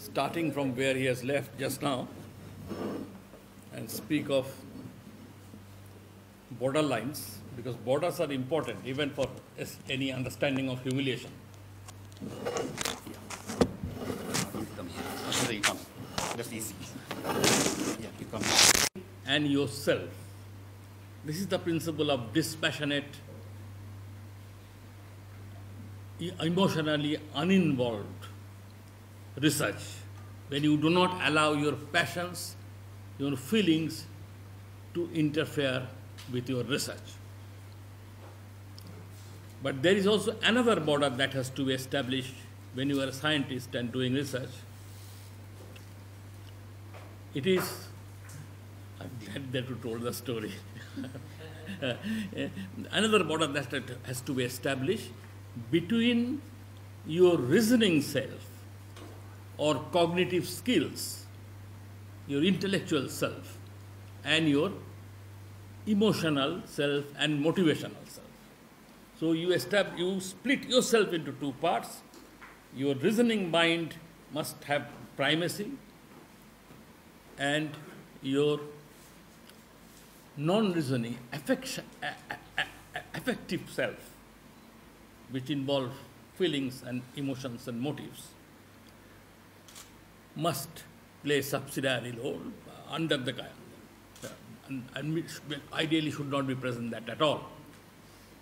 starting from where he has left just now and speak of borderlines, because borders are important even for any understanding of humiliation. You come here. So you come. Just easy. Yeah, you come. And yourself. This is the principle of dispassionate, emotionally uninvolved research, when you do not allow your passions, your feelings to interfere with your research. But there is also another border that has to be established when you are a scientist and doing research. It is, I'm glad that you told the story. Another border that has to be established between your reasoning self or cognitive skills, your intellectual self, and your emotional self and motivational self. So you split yourself into two parts. Your reasoning mind must have primacy, and your non-reasoning, affective self, which involve feelings and emotions and motives, must play a subsidiary role under the and ideally should not be present that at all.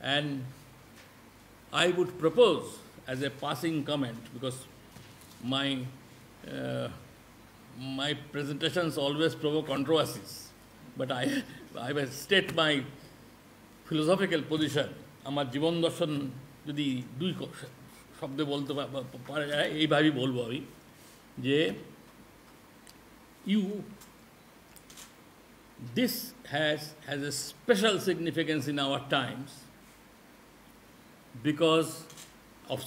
And I would propose as a passing comment, because my presentations always provoke controversies, but I will state my philosophical position. আমার জীবন দর্শন যদি দুই শব্দে বলতে পারা যায়, এইভাবেই বলবো আমি যে this has a special significance in our times because of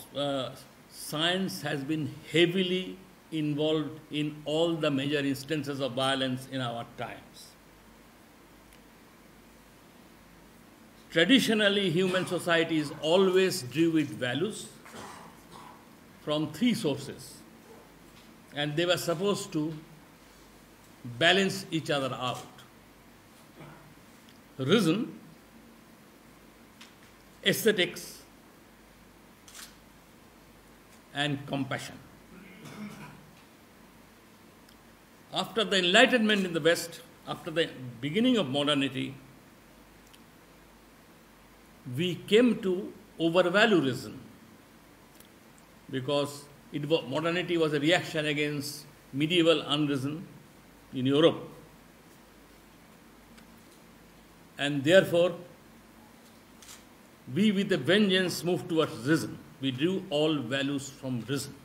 science has been heavily involved in all the major instances of violence in our times. Traditionally, human societies always drew its values from three sources, and they were supposed to balance each other out: reason, aesthetics, and compassion. After the Enlightenment in the West, after the beginning of modernity, we came to overvalue reason, because modernity was a reaction against medieval unreason in Europe. And therefore, we with a vengeance moved towards reason. We drew all values from reason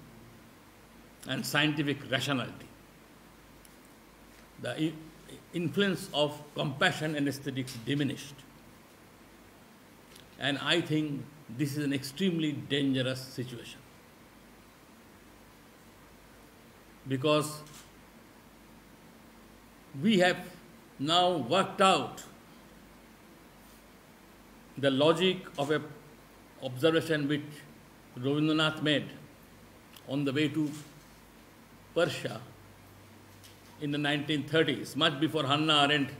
and scientific rationality. The influence of compassion and aesthetics diminished. And I think this is an extremely dangerous situation, because we have now worked out the logic of a observation which Rabindranath made on the way to Persia in the 1930s, much before Hannah Arendt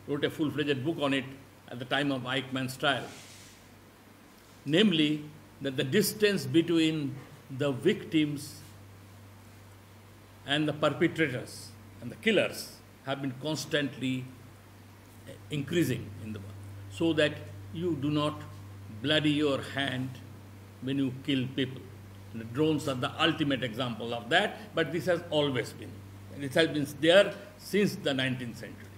wrote a full-fledged book on it at the time of Eichmann's trial. Namely, that the distance between the victims and the perpetrators and the killers have been constantly increasing in the world, so that you do not bloody your hand when you kill people. And the drones are the ultimate example of that, but this has always been. And it has been there since the 19th century.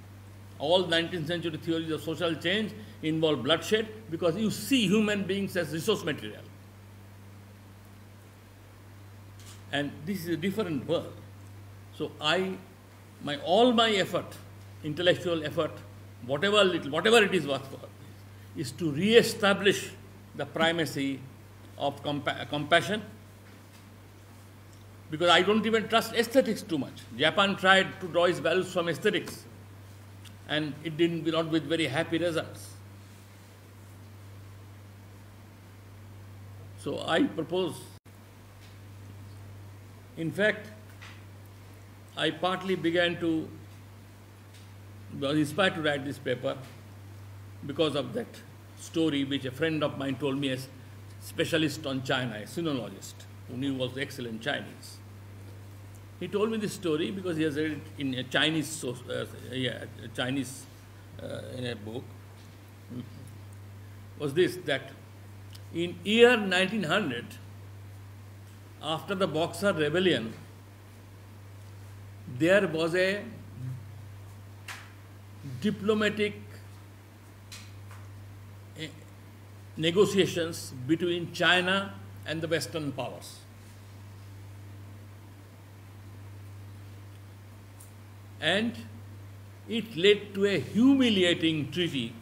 All 19th century theories of social change involve bloodshed, because you see human beings as resource material. And this is a different world. So all my effort, intellectual effort, whatever it is worth for, is to re-establish the primacy of compassion, because I don't even trust aesthetics too much. Japan tried to draw its values from aesthetics, and it didn't not with very happy results. So I propose In fact, I partly was inspired to write this paper because of that story which a friend of mine told me, as specialist on China, a sinologist who knew was excellent Chinese. He told me this story because he has read it in a Chinese, in a book. Was this, that in year 1900, after the Boxer Rebellion, there was a diplomatic negotiations between China and the Western powers. And it led to a humiliating treaty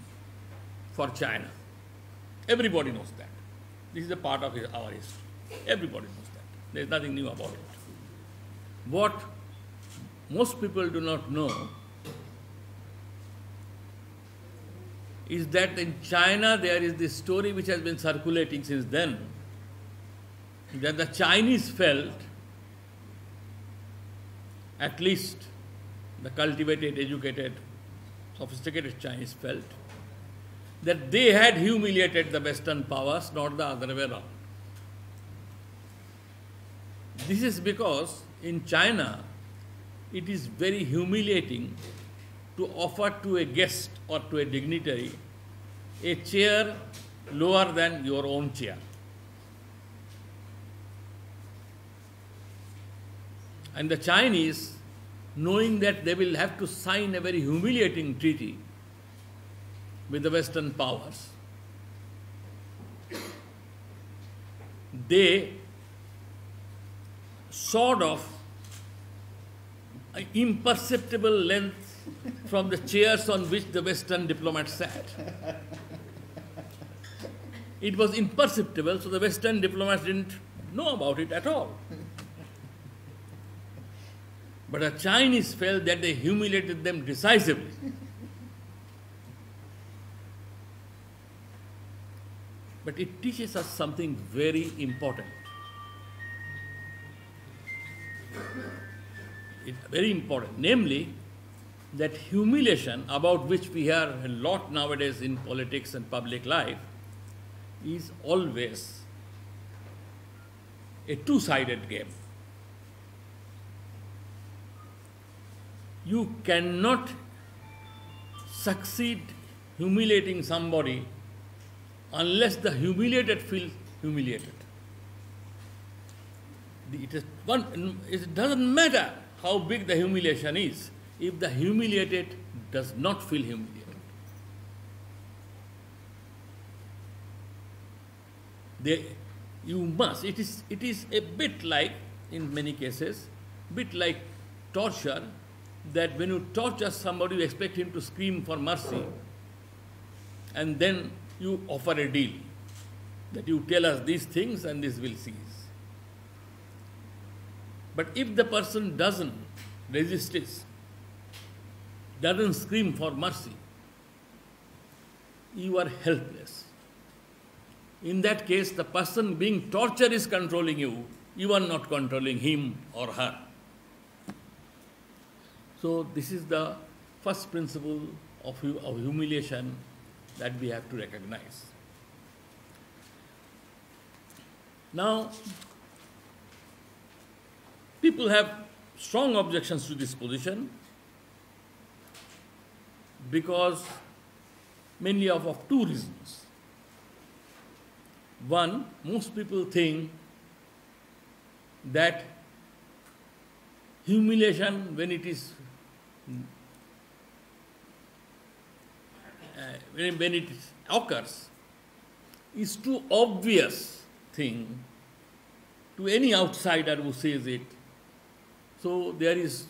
for China. Everybody knows that. This is a part of our history. Everybody knows that. There is nothing new about it. What most people do not know is that in China there is this story which has been circulating since then, that the Chinese felt, at least the cultivated, educated, sophisticated Chinese felt, that they had humiliated the Western powers, not the other way around. This is because in China it is very humiliating to offer to a guest or to a dignitary a chair lower than your own chair. And the Chinese, knowing that they will have to sign a very humiliating treaty with the Western powers, they sawed off an imperceptible length from the chairs on which the Western diplomats sat. It was imperceptible, so the Western diplomats didn't know about it at all. But the Chinese felt that they humiliated them decisively. But it teaches us something very important. It's very important, namely that humiliation, about which we hear a lot nowadays in politics and public life, is always a two-sided game. You cannot succeed humiliating somebody unless the humiliated feel humiliated. It doesn't matter how big the humiliation is if the humiliated does not feel humiliated. You must. It is a bit like, in many cases, bit like torture, that when you torture somebody, you expect him to scream for mercy, and then you offer a deal, that you tell us these things and this will cease. But if the person doesn't resist it, doesn't scream for mercy, you are helpless. In that case, the person being tortured is controlling you. You are not controlling him or her. So this is the first principle of humiliation that we have to recognize. Now, people have strong objections to this position because mainly of two reasons. One, most people think that humiliation, when it is when it occurs, is too obvious thing to any outsider who sees it. So there is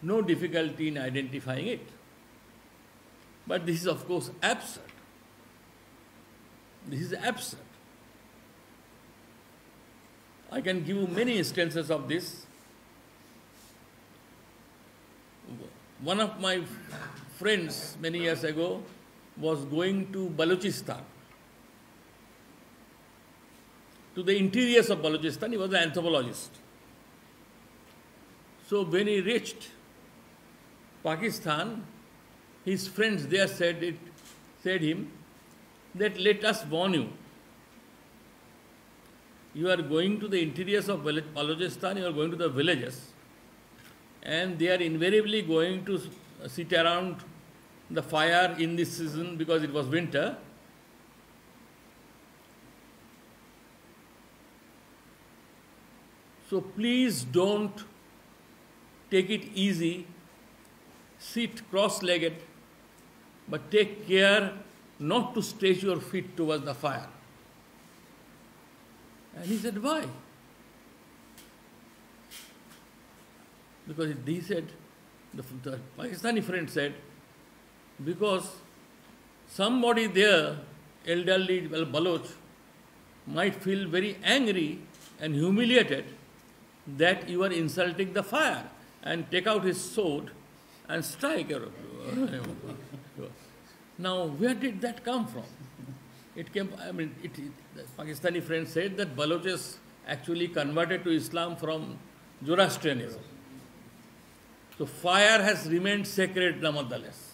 no difficulty in identifying it. But this is, of course, absurd. This is absurd. I can give you many instances of this. One of my friends many years ago was going to Balochistan, to the interiors of Balochistan. He was an anthropologist. So when he reached Pakistan, his friends there said him that let us warn you. You are going to the interiors of Balochistan, you are going to the villages, and they are invariably going to sit around the fire in this season because it was winter. So please don't take it easy, sit cross-legged, but take care not to stretch your feet towards the fire. And he said, why? Because he said, the Pakistani friend said, because somebody there, elderly Baloch, might feel very angry and humiliated that you are insulting the fire and take out his sword and strike your. Now, where did that come from? It came, the Pakistani friend said that Baloches actually converted to Islam from Zoroastrianism. So fire has remained sacred nonetheless,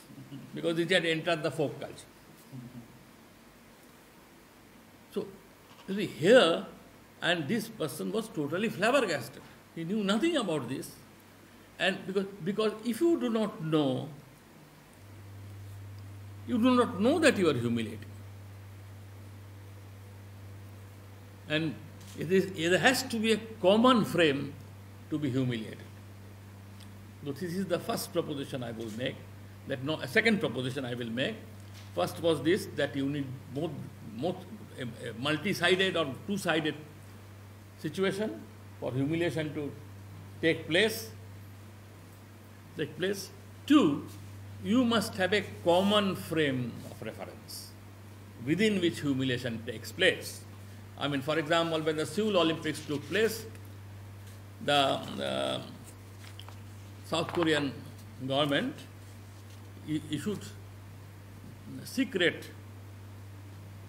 because it had entered the folk culture. So, you see, here, and this person was totally flabbergasted. He knew nothing about this. And because if you do not know that you are humiliating. And there has to be a common frame to be humiliated. So this is the first proposition I will make. A second proposition I will make. First was this, that you need both a multi-sided or two-sided situation for humiliation to take place. Two, you must have a common frame of reference within which humiliation takes place. For example, when the Seoul Olympics took place, the South Korean government issued secret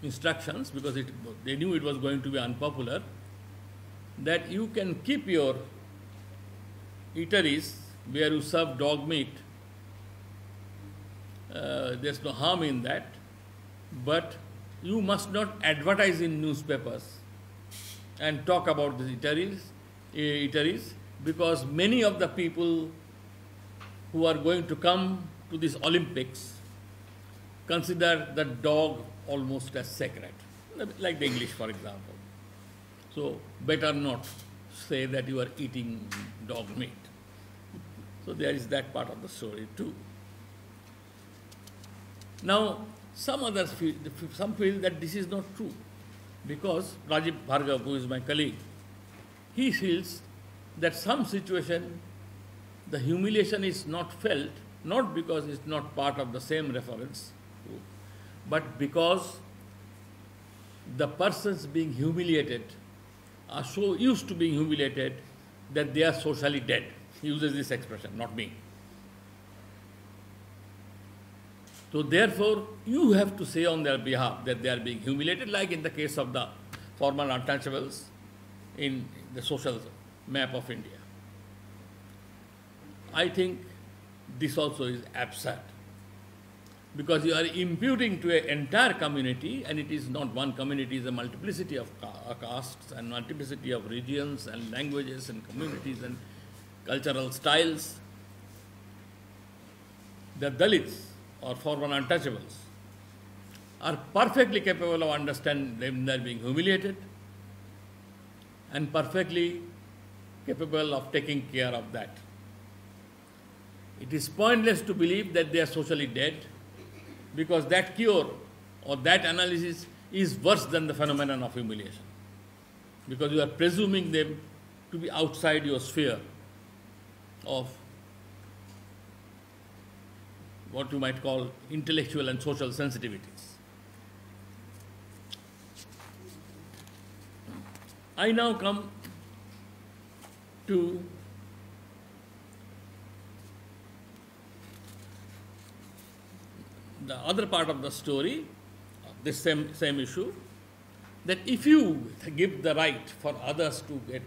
instructions, because they knew it was going to be unpopular, that you can keep your eateries where you serve dog meat. There's no harm in that, but you must not advertise in newspapers and talk about these eateries, because many of the people who are going to come to these Olympics consider the dog almost as sacred, like the English, for example. So better not say that you are eating dog meat. So there is that part of the story too. Now, some feel that this is not true, because Rajiv Bhargav, who is my colleague, he feels that some situation the humiliation is not felt, not because it's not part of the same reference group, but because the persons being humiliated are so used to being humiliated that they are socially dead. He uses this expression, not me. So therefore, you have to say on their behalf that they are being humiliated, like in the case of the former untouchables in the social map of India. I think this also is absurd, because you are imputing to an entire community, and it is not one community, it is a multiplicity of castes and multiplicity of regions and languages and communities and cultural styles. The Dalits, or former untouchables, are perfectly capable of understanding them they are being humiliated, and perfectly capable of taking care of that. It is pointless to believe that they are socially dead, because that cure or that analysis is worse than the phenomenon of humiliation, because you are presuming them to be outside your sphere of what you might call intellectual and social sensitivities. I now come to the other part of the story, this same issue, that if you give the right for others to get,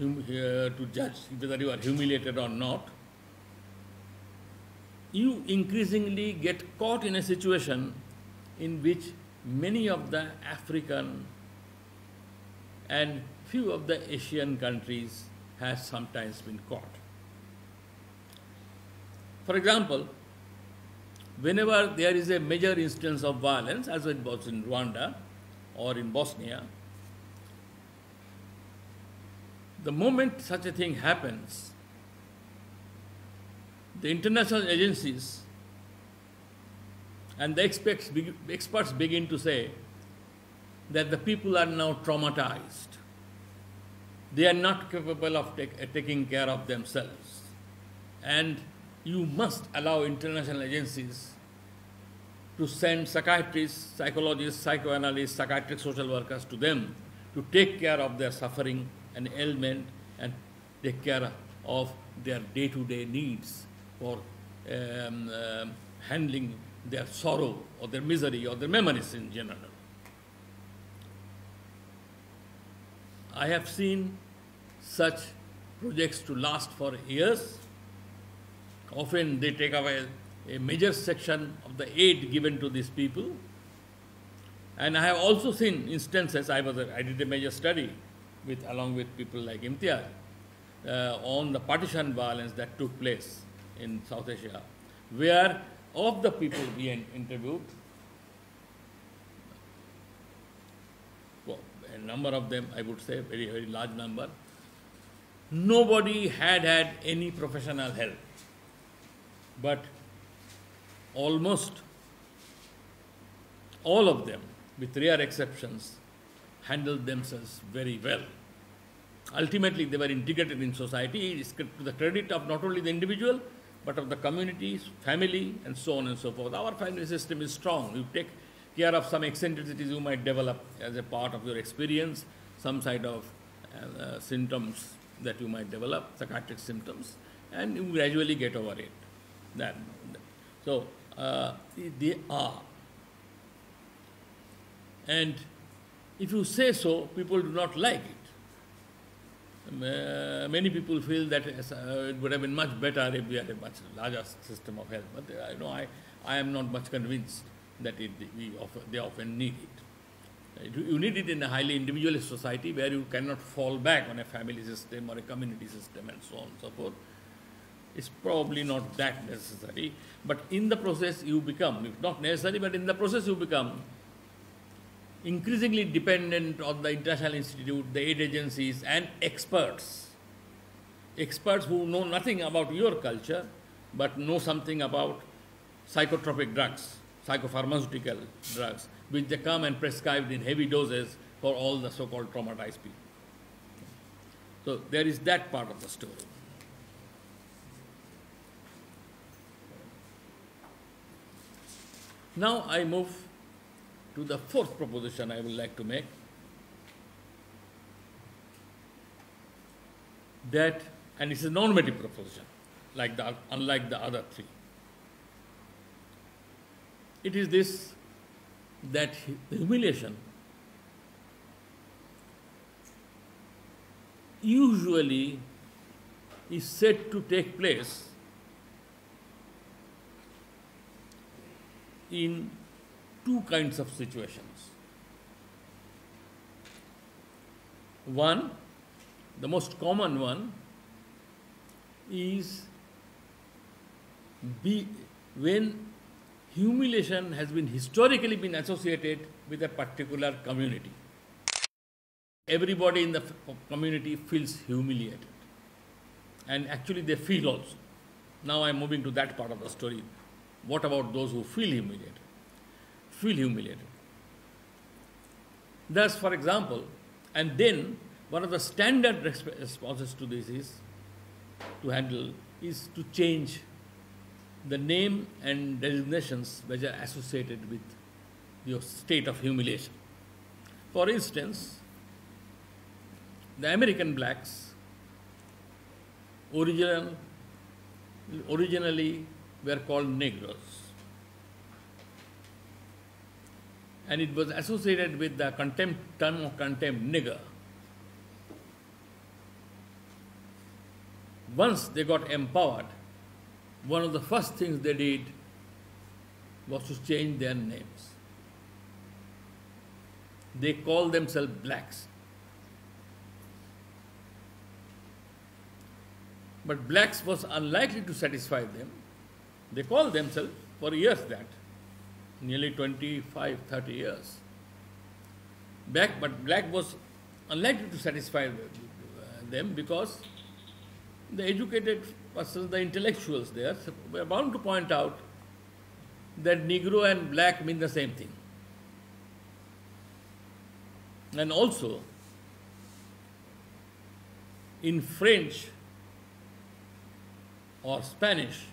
to judge whether you are humiliated or not, you increasingly get caught in a situation in which many of the African and few of the Asian countries has sometimes been caught. For example, whenever there is a major instance of violence, as it was in Rwanda or in Bosnia, the moment such a thing happens, the international agencies and the experts begin to say that the people are now traumatized. They are not capable of taking care of themselves. And you must allow international agencies to send psychiatrists, psychologists, psychoanalysts, psychiatric social workers to them to take care of their suffering and ailment and take care of their day-to-day needs for handling their sorrow or their misery or their memories in general. I have seen such projects to last for years. Often they take away a major section of the aid given to these people. And I have also seen instances, I did a major study along with people like Imtiaz on the partition violence that took place in South Asia, where of the people we interviewed, well, a number of them, I would say, very, very large number, nobody had any professional help. But almost all of them, with rare exceptions, handled themselves very well. Ultimately, they were integrated in society. It's to the credit of not only the individual, but of the communities, family, and so on and so forth. Our family system is strong. You take care of some eccentricities you might develop as a part of your experience, some side of symptoms that you might develop, psychiatric symptoms, and you gradually get over it. So, they are. And if you say so, people do not like it. Many people feel that it would have been much better if we had a much larger system of health. But I am not much convinced that they often need it. You need it in a highly individualist society where you cannot fall back on a family system or a community system and so on and so forth. It's probably not that necessary. But in the process you become, if not necessary, but in the process you become increasingly dependent on the International Institute, the aid agencies, and experts. Experts who know nothing about your culture, but know something about psychotropic drugs, psychopharmaceutical drugs, which they come and prescribe in heavy doses for all the so-called traumatized people. So there is that part of the story. Now I move to the fourth proposition I would like to make, that, and it's a normative proposition, unlike the other three. It is this, that humiliation usually is said to take place in two kinds of situations. One, the most common one, is when humiliation has been historically been associated with a particular community. Everybody in the community feels humiliated. And actually they feel also. Now I am moving to that part of the story. What about those who feel humiliated? Feel humiliated. Thus, for example, and then one of the standard responses to this is to change the name and designations which are associated with your state of humiliation. For instance, the American blacks originally were called Negroes. And it was associated with the term of contempt, nigger. once they got empowered, one of the first things they did was to change their names. They call themselves blacks. But blacks was unlikely to satisfy them. They called themselves for years that, nearly 25, 30 years. But black was unlikely to satisfy them because the educated persons, the intellectuals there, were bound to point out that Negro and black mean the same thing. And also, in French or Spanish,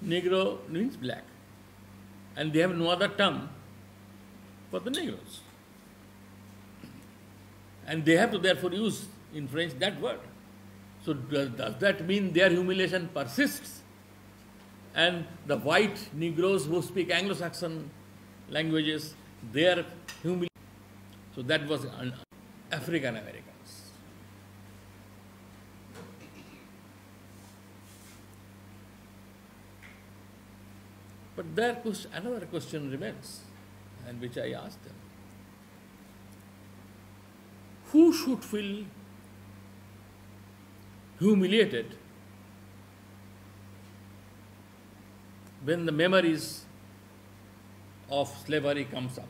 Negro means black. And they have no other term for the Negroes. And they have to therefore use in French that word. So does that mean their humiliation persists? And the white Negroes who speak Anglo-Saxon languages, their humiliation. So that was African Americans. But another question remains, and which I asked them. Who should feel humiliated when the memories of slavery comes up?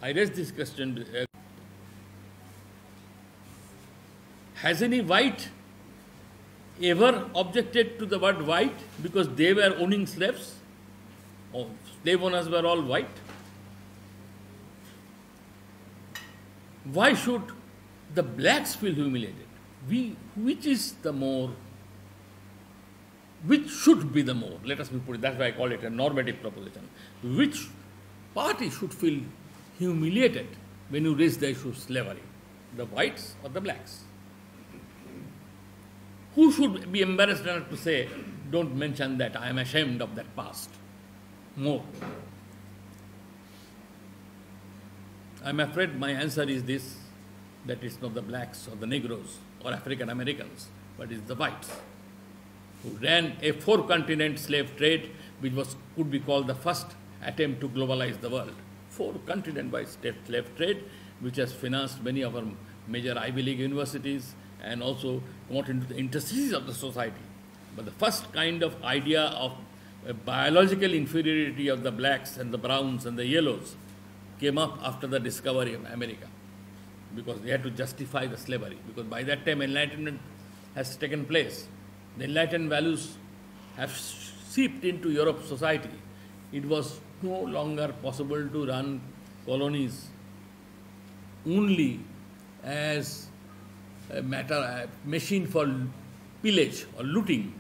I raised this question. Has any white ever objected to the word white because they were owning slaves? Or slave owners were all white? Why should the blacks feel humiliated? Which should be the more? Let us put it, that's why I call it a normative proposition. Which party should feel humiliated when you raise the issue of slavery? The whites or the blacks? Who should be embarrassed enough to say, don't mention that, I am ashamed of that past? More. I am afraid my answer is this, that it's not the blacks or the Negroes or African Americans, but it's the whites who ran a 4-continent slave trade which could be called the first attempt to globalize the world. 4-continent-wide slave trade which has financed many of our major Ivy League universities and also got into the interstices of the society. But the first kind of idea of a biological inferiority of the blacks and the browns and the yellows came up after the discovery of America, because they had to justify the slavery, because by that time enlightenment has taken place. The enlightened values have seeped into Europe society. It was no longer possible to run colonies only as a machine for pillage or looting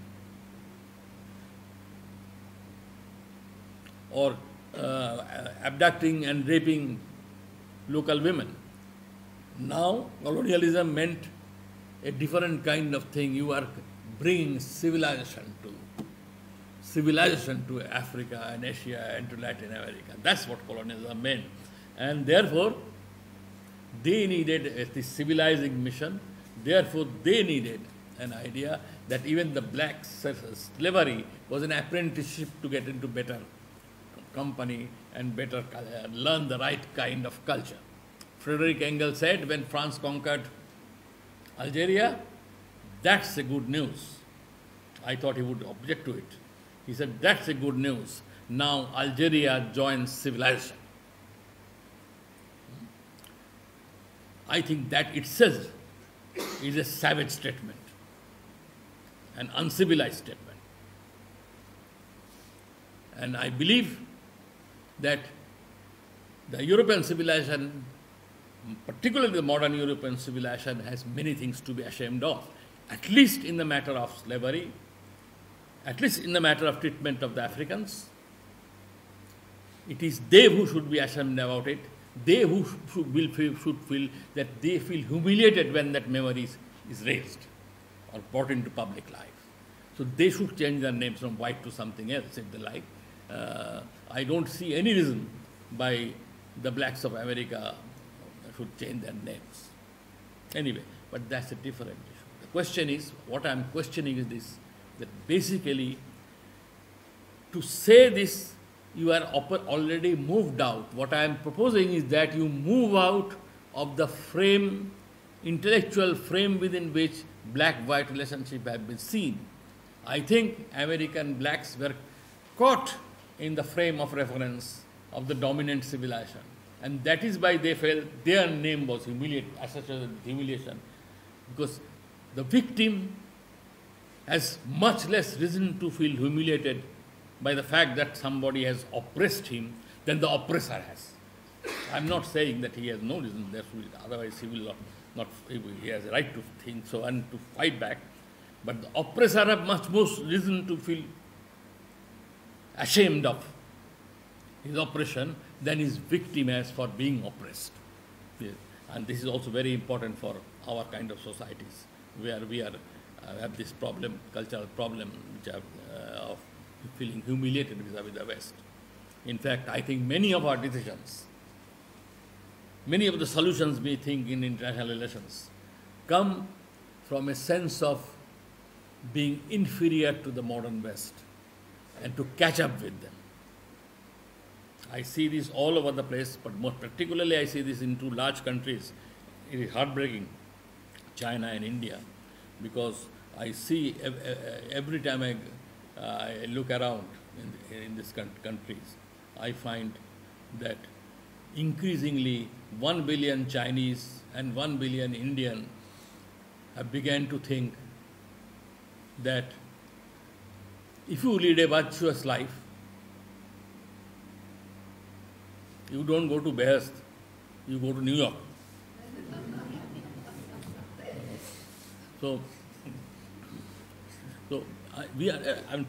or abducting and raping local women. Now, colonialism meant a different kind of thing. You are bringing civilization to Africa and Asia and to Latin America. That's what colonialism meant. And therefore, they needed a civilizing mission. Therefore, they needed an idea that even the black slavery was an apprenticeship to get into better company and better learn the right kind of culture. Frederick Engels said when France conquered Algeria, that's a good news. I thought he would object to it. He said, that's a good news. Now Algeria joins civilization. I think that itself is a savage statement, an uncivilized statement. And I believe that the European civilization, particularly the modern European civilization, has many things to be ashamed of, at least in the matter of slavery, at least in the matter of treatment of the Africans. It is they who should be ashamed about it. They who should feel that they feel humiliated when that memory is raised or brought into public life. So they should change their names from white to something else if they like. I don't see any reason by the blacks of America should change their names. Anyway, but that's a different issue. The question is, what I'm questioning is this, that basically to say this, you are already moved out. What I am proposing is that you move out of the frame, intellectual frame within which black-white relationship have been seen. I think American blacks were caught in the frame of reference of the dominant civilization. And that is why they felt their name was humiliated, associated with humiliation. Because the victim has much less reason to feel humiliated by the fact that somebody has oppressed him than the oppressor has. I'm not saying that he has no reason, otherwise he will not he has a right to think so and to fight back. But the oppressor has much more reason to feel ashamed of his oppression than his victim has for being oppressed. Yes. And this is also very important for our kind of societies, where we are have this problem, cultural problem, which of feeling humiliated vis-a-vis the West. In fact, I think many of our decisions, many of the solutions we think in international relations come from a sense of being inferior to the modern West and to catch up with them. I see this all over the place, but more particularly I see this in two large countries. It is heartbreaking, China and India, because I see every time I look around in these countries, I find that increasingly 1 billion Chinese and 1 billion Indian have begun to think that if you lead a virtuous life, you don't go to Behest, you go to New York. So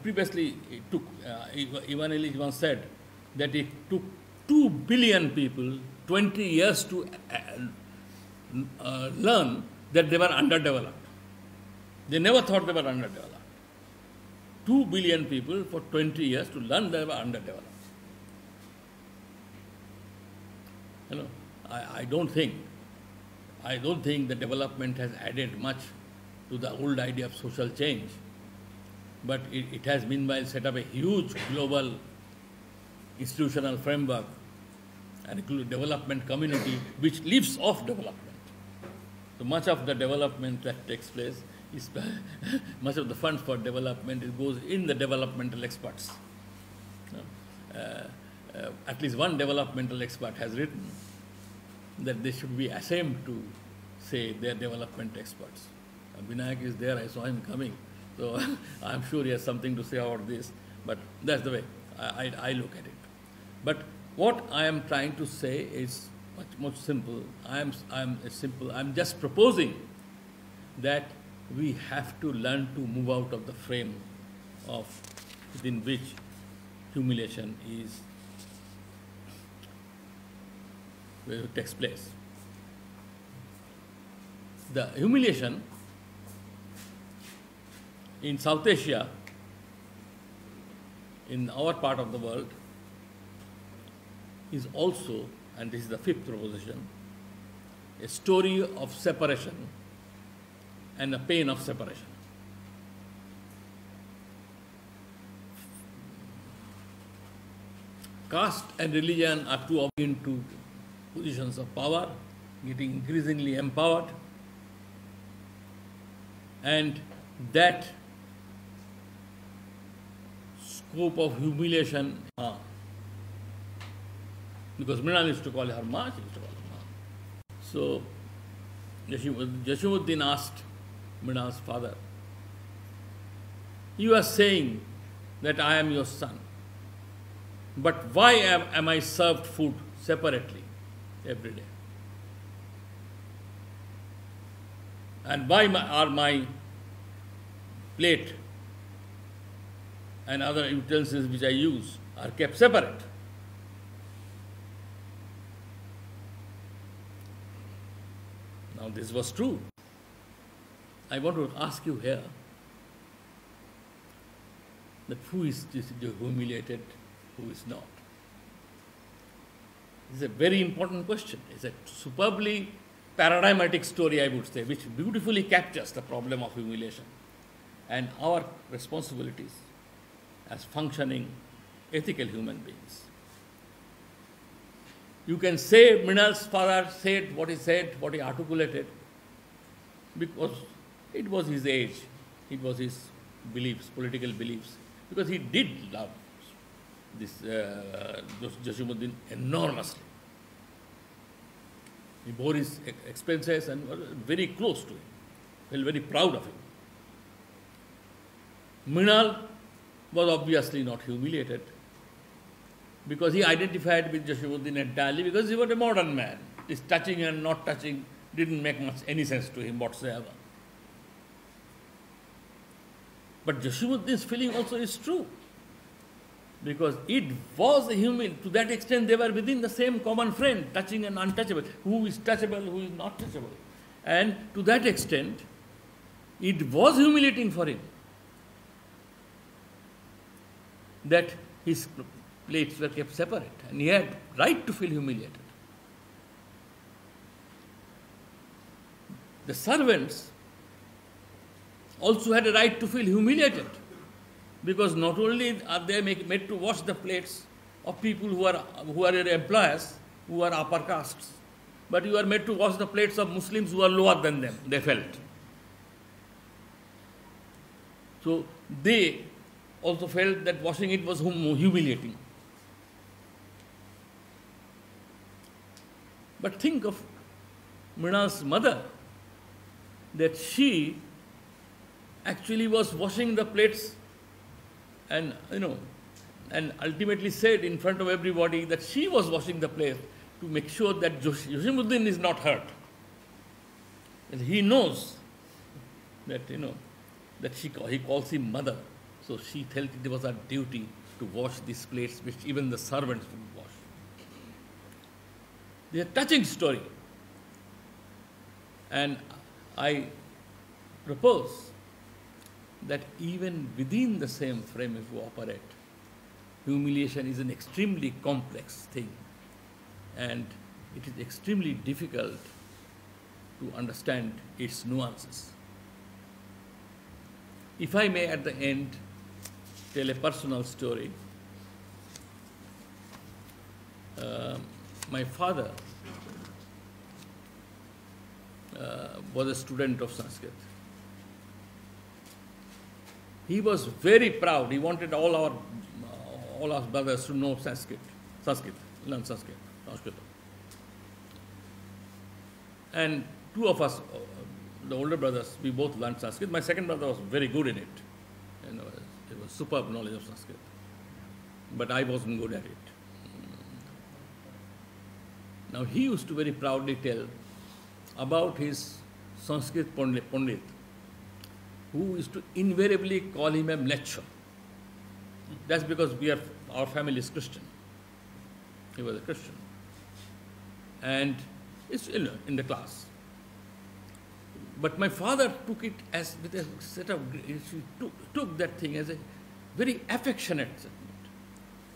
previously it took, Ivan Illich once said that it took 2 billion people 20 years to learn that they were underdeveloped. They never thought they were underdeveloped. 2 billion people for 20 years to learn they were underdeveloped. You know, I don't think the development has added much to the old idea of social change, but it has meanwhile set up a huge global institutional framework and a development community which lives off development. So much of the development that takes place is much of the funds for development, it goes in the developmental experts. At least one developmental expert has written that they should be ashamed to say they're development experts. Vinayak is there, I saw him coming, so I'm sure he has something to say about this, but that's the way I look at it. But what I am trying to say is much more simple. I'm just proposing that we have to learn to move out of the frame of within which humiliation takes place. The humiliation in South Asia, in our part of the world, is also, and this is the fifth proposition, a story of separation and the pain of separation. Caste and religion are two into positions of power, getting increasingly empowered, and that scope of humiliation, because Mrinal used to call her Ma, she used to call her Ma. So Jashimuddin asked Mrinal's father, "You are saying that I am your son, but why am I served food separately every day? And why are my plate and other utensils which I use are kept separate?" Now this was true. I want to ask you here that who is humiliated, who is not. It's a very important question. It's a superbly paradigmatic story, I would say, which beautifully captures the problem of humiliation and our responsibilities as functioning, ethical human beings. You can say Mrinal's father said, what he articulated, because it was his age, it was his beliefs, political beliefs, because he did love this Jasimuddin enormously. He bore his expenses and was very close to him, felt very proud of him. Mrinal was obviously not humiliated because he identified with Jasimuddin entirely because he was a modern man. This touching and not touching didn't make much any sense to him whatsoever. But Jasimuddin's feeling also is true, because it was a human, to that extent they were within the same common friend, touching and untouchable, who is touchable, who is not touchable. And to that extent, it was humiliating for him that his plates were kept separate, and he had right to feel humiliated. The servants also had a right to feel humiliated, because not only are they made to wash the plates of people who are your employers, who are upper castes, but you are made to wash the plates of Muslims who are lower than them, they felt. So they also felt that washing it was humiliating. But think of Mrinal's mother, that she actually was washing the plates and ultimately said in front of everybody that she was washing the plates to make sure that Jasimuddin is not hurt. And he knows that, that he calls him mother. So she felt it was her duty to wash these plates which even the servants would wash. It's a touching story. And I propose that even within the same frame if you operate, humiliation is an extremely complex thing, and it is extremely difficult to understand its nuances. If I may at the end tell a personal story, my father was a student of Sanskrit. He was very proud. He wanted all our brothers to know Sanskrit, learn Sanskrit. And two of us, the older brothers, we both learned Sanskrit. My second brother was very good in it. It was superb knowledge of Sanskrit. But I wasn't good at it. Now he used to very proudly tell about his Sanskrit Pandit, who used to invariably call him a mleccha. That's because our family is Christian. He was a Christian. And it's in the class. But my father took it as with a set of, he took that thing as a very affectionate sentiment.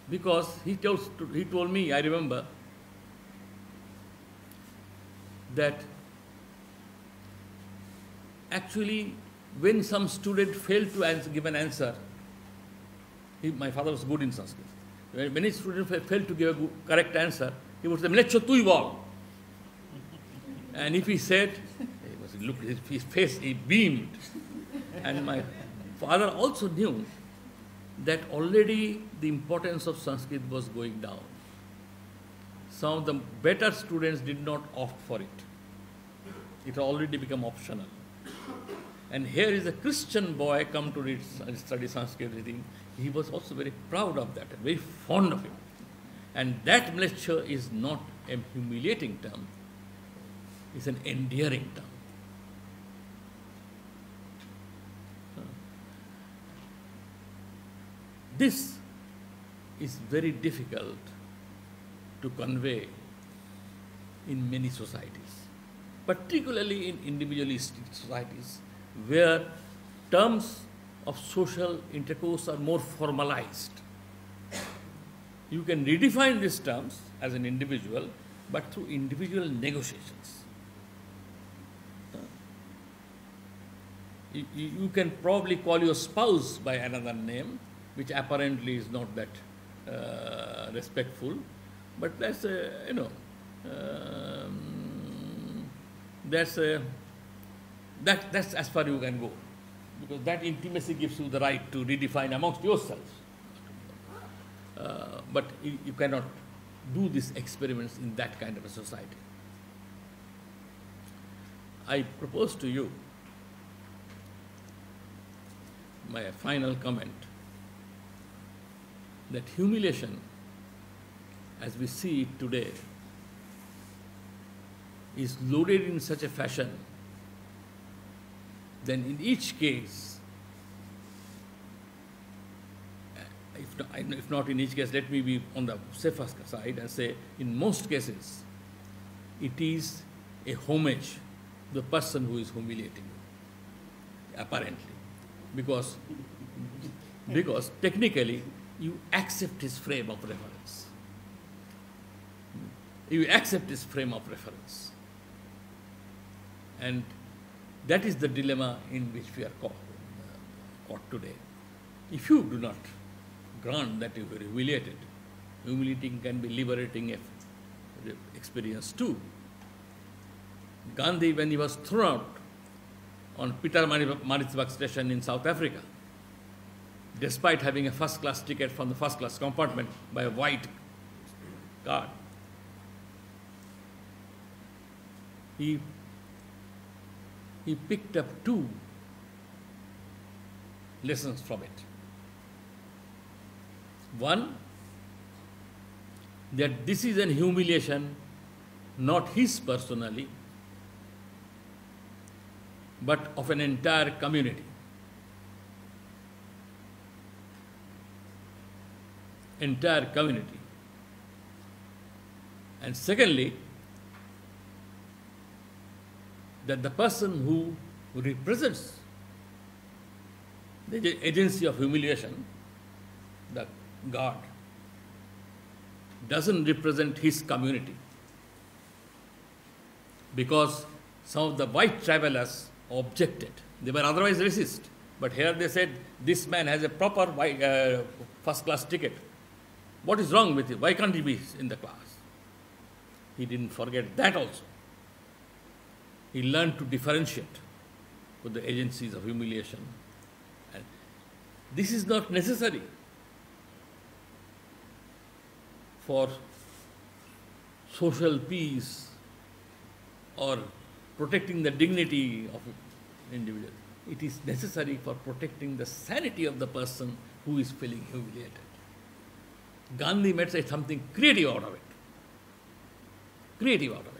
Because he told me, I remember, that actually when some student failed to give an answer, my father was good in Sanskrit. When a student failed to give a correct answer, he would say, "Mleccha tu bol." And if he said, looked at his face, he beamed. And my father also knew that already the importance of Sanskrit was going down. Some of the better students did not opt for it. It had already become optional. And here is a Christian boy come to study Sanskrit reading. He was also very proud of that, and very fond of it. And that mleccha is not a humiliating term. It's an endearing term. This is very difficult to convey in many societies, particularly in individualistic societies where terms of social intercourse are more formalized. You can redefine these terms as an individual, but through individual negotiations. You can probably call your spouse by another name, which apparently is not that respectful, but that's that's as far you can go, because that intimacy gives you the right to redefine amongst yourselves. But you cannot do these experiments in that kind of a society. I propose to you my final comment that humiliation, as we see it today, is loaded in such a fashion then in each case, if not in each case, let me be on the safer side and say in most cases it is a homage to the person who is humiliating you, apparently, because technically you accept his frame of reference. You accept his frame of reference. And that is the dilemma in which we are caught today. If you do not grant that you were humiliated, humiliating can be liberating experience too. Gandhi, when he was thrown out on Pietermaritzburg station in South Africa, despite having a first-class ticket from the first-class compartment by a white guard, he picked up two lessons from it. One, that this is an humiliation, not his personally, but of an entire community. Entire community. And secondly, that the person who represents the agency of humiliation, the God, doesn't represent his community, because some of the white travelers objected. They were otherwise racist, but here they said, this man has a proper first-class ticket. What is wrong with him? Why can't he be in the class? He didn't forget that also. He learned to differentiate with the agencies of humiliation. And this is not necessary for social peace or protecting the dignity of an individual. It is necessary for protecting the sanity of the person who is feeling humiliated. Gandhi made something creative out of it. Creative out of it.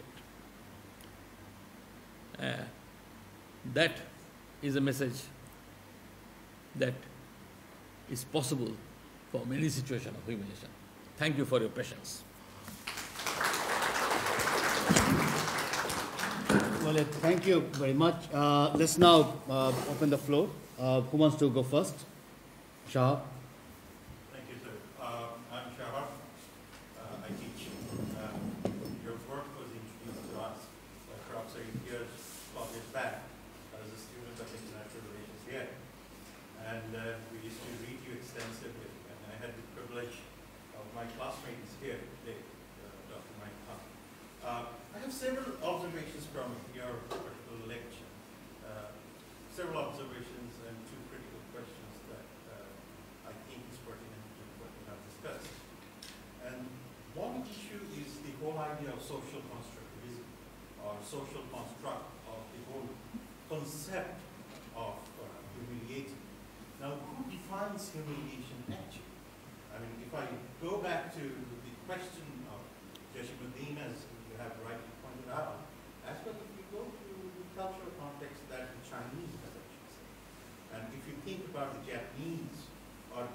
That is a message that is possible for many situations of humiliation. Thank you for your patience. Well, thank you very much. Let's now open the floor. Who wants to go first? Shah. Thank you, sir. I'm Shahar. I teach. Your work was introduced to us by Professor years back as a student of international relations here. And we used to read you extensively. And I had the privilege of my classmates here today, Dr. Mike Khan. I have several observations from your particular lecture. Several observations and two critical questions that I think is pertinent to what we have discussed. And one issue is the whole idea of social constructivism, or social construct of the whole concept of humiliating. Now, who defines humiliation actually? I mean, if I go back to the question of Jashimuddin, as you have rightly pointed out, as well if you go to the cultural context that the Chinese has actually said. And if you think about the Japanese, or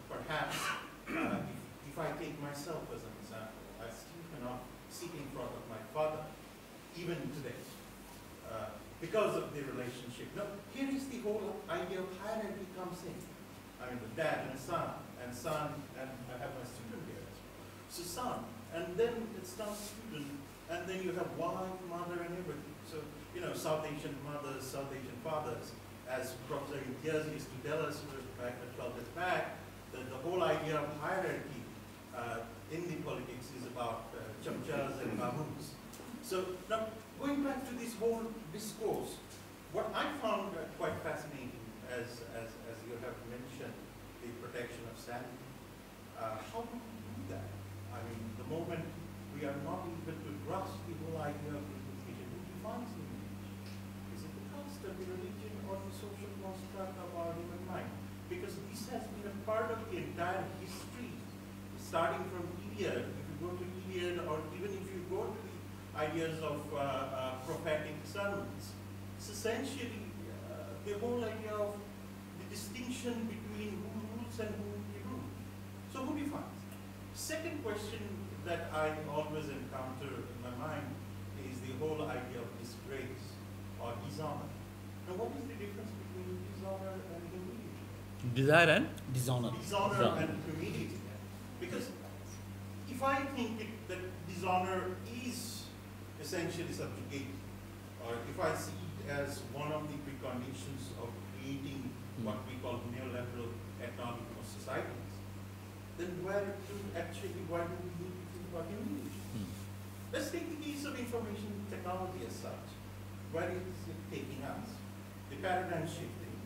perhaps if I take myself as an example, I still cannot sit in front of my father, even today, because of the relationship. Now, here is the whole idea of hierarchy comes in. I mean, the dad and son, and I have my student here. So son, and then it's now student, and then you have wife, mother, and everything. So, you know, South Asian mothers, South Asian fathers, as Professor Imtiaz used to tell us back at 12 years back, that the whole idea of hierarchy in the politics is about chamchas and baboons. So now, going back to this whole discourse, what I found quite fascinating, as you have mentioned, the protection of sanity. How do we do that? I mean, the moment we are not able to grasp the whole idea of unification, who defines unification? Is it the caste of the religion or the social construct of our human mind? Because this has been a part of the entire history, starting from Iliad. If you go to Iliad, or even if you go to the ideas of prophetic sermons, it's essentially the whole idea of the distinction between who rules and who we rule. So who defines? Second question that I always encounter in my mind is the whole idea of disgrace or dishonor. Now, what is the difference between dishonor and humility? Desire and? Dishonor. Dishonor and humility. Because if I think that dishonor is essentially subjugated, or if I see it as one of the preconditions of creating what we call neoliberal economic societies, then why do we need to think about humility? Let's take the case of information technology as such. Where is it taking us? The paradigm shifting,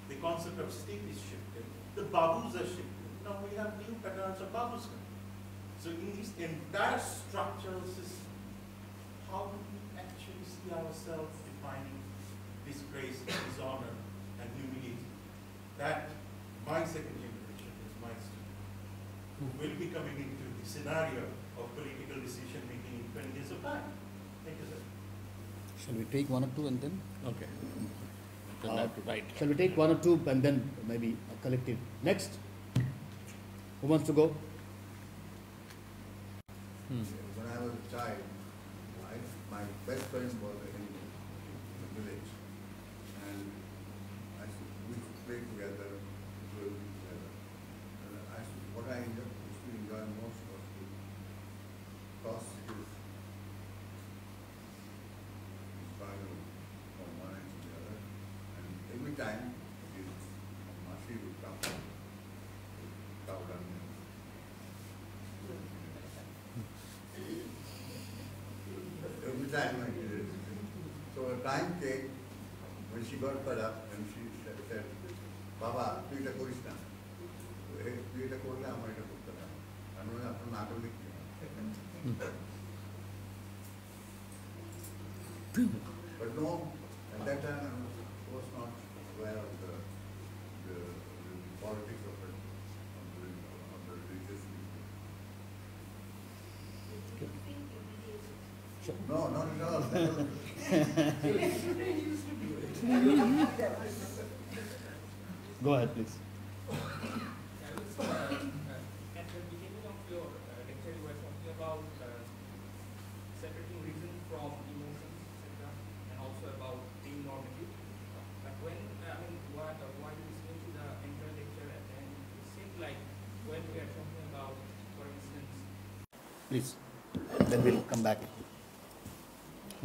the concept of state is shifting, the babus are shifting. Now we have new patterns of babus coming. So in this entire structural system, how do we actually see ourselves defining disgrace, dishonor, and humility? That my second generation is my student, who will be coming into the scenario of political decision making in 20 years of time. Thank you, sir. Shall we take one or two and then? Okay. Then I have to write. Shall we take one or two and then maybe a collective? Next. Who wants to go? When I was a child, my best friend was a Hindu in the village. And we used to play together, do everything together. And what I used to enjoy most was to toss his bottle from one end to the other. And every time his Masi would come, cow dung. Every time I did it. So a time came when she got fed up and she said, Baba, তুই এটা করিস না। তুই এটা করলে আমার এটা করতে না। আর নইলে আপনার না করলে কি হবে? But no, at that time I was not aware of the politics of it, of the religious issue. No, not at all. Go ahead, please. At the beginning of your lecture, you were talking about separating reason from emotions, etc., and also about being normative. But when, while listening to the entire lecture, and it seemed like when we are talking about, for instance, Please. Then we'll come back.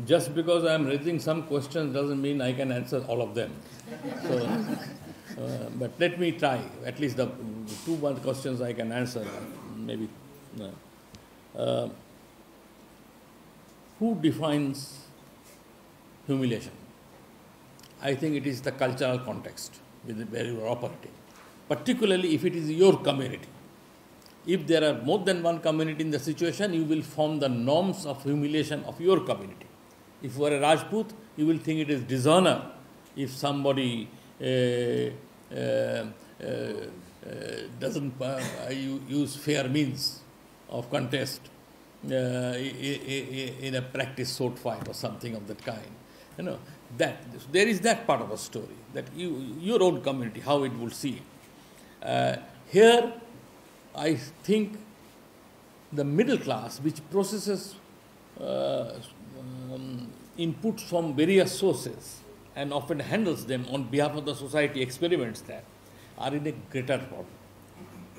Just because I am raising some questions doesn't mean I can answer all of them. So, but let me try. At least the 2-1 questions I can answer. Maybe. Who defines humiliation? I think it is the cultural context where you are operating. Particularly if it is your community. If there are more than one community in the situation, you will form the norms of humiliation of your community. If you are a Rajput, you will think it is dishonor if somebody doesn't use fair means of contest in a practice sword fight or something of that kind. You know, that there is that part of a story, that your own community, how it will see it. Here, I think the middle class, which processes inputs from various sources and often handles them on behalf of the society, experiments that, are in a greater problem.